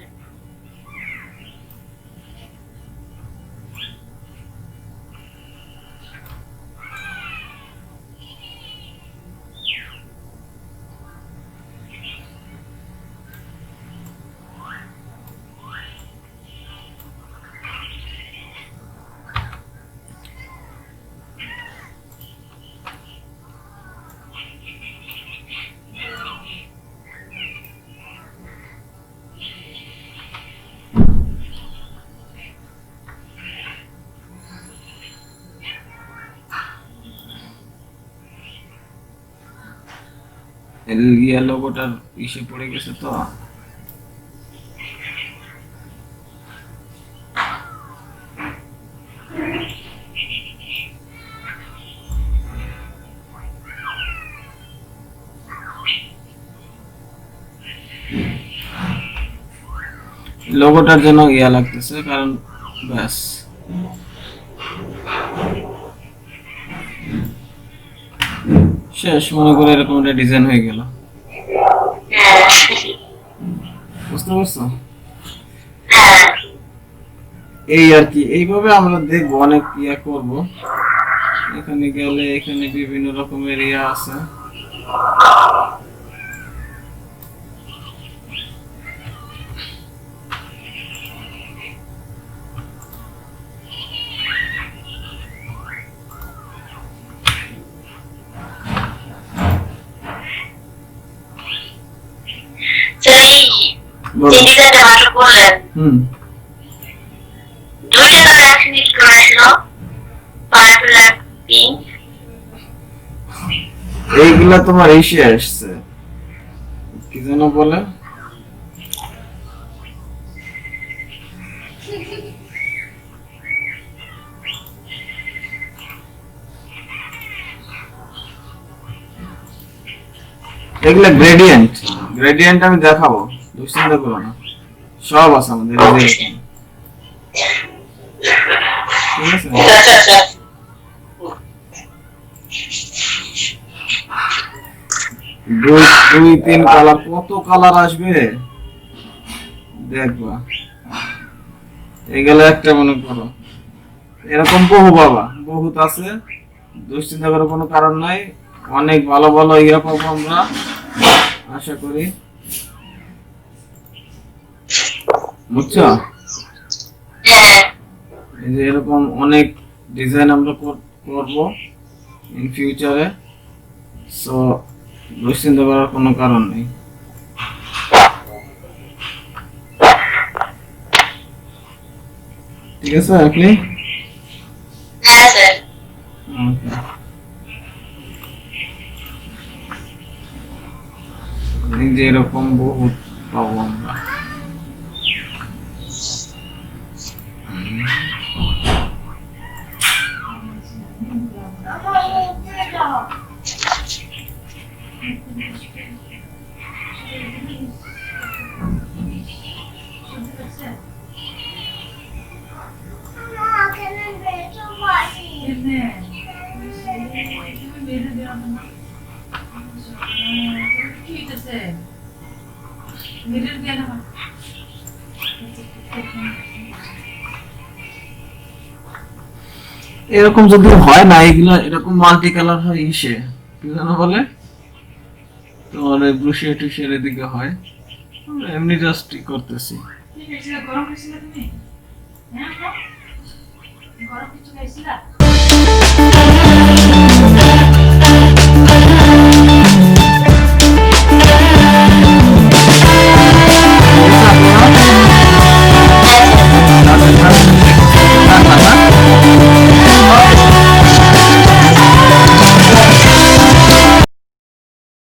ইয়া লোগোটার ইসে পড়ে গেছে তো। লোগোটার জন্য ইয়া লাগতেছে, কারণ ব্যাস শেষ। মনে করে এরকম একটা ডিজাইন হয়ে গেল,
হ্যাঁ
বুঝতে পারছো?
হ্যাঁ
এই আর কি, এইভাবে আমরা দেখবো, অনেক ইয়া করব। এখানে গেলে এখানে বিভিন্ন রকমের ইয়া আছে। বলো।
যে ডিজাইনটা মাত্র করলেন
হুম,
দুইটা কালার একসঙ্গে কি করে আসলো? পার্পল আর পিঙ্ক।
এইগুলা তোমার এশিয়া আসছে, কি যেন বলে, এগুলা গ্রেডিয়েন্ট। গ্রেডিয়েন্ট আমি দেখাবো, দুশ্চিন্তা করো না, সব আছে আমাদের এই যে এরকম। ঠিক আছে,
আচ্ছা আচ্ছা।
দুই দুই তিন কালার, কত কালার আসবে দেখবা। এগুলো একটা মনে করো, এরকম বহু বাবা বহুত আছে, দুশ্চিন্তা করার কোনো কারণ নাই। অনেক ভালো ভালো ইয়া পাবো আমরা, আশা করি, বুঝছো?
হ্যাঁ
এই যে এরকম অনেক ডিজাইন আমরা করব ইন ফিউচারে, সো দুশ্চিন্তা করার কোনো কারণ নেই। ঠিক আছে আপনি
হ্যাঁ স্যার।
এই যে এরকম বহুত পাবো আমরা। এরকম যদি হয় না, এগুলো এরকম মাল্টি কালার হয় ইসে, কি যেন বলে তোমার ব্রুশিয়া টুশিয়ার এদিকে হয়, আমরা এমনি জাস্ট করতেছি।
গরম খাইছিলা তুমি? হ্যাঁ গরম কিছু খাইছিলা?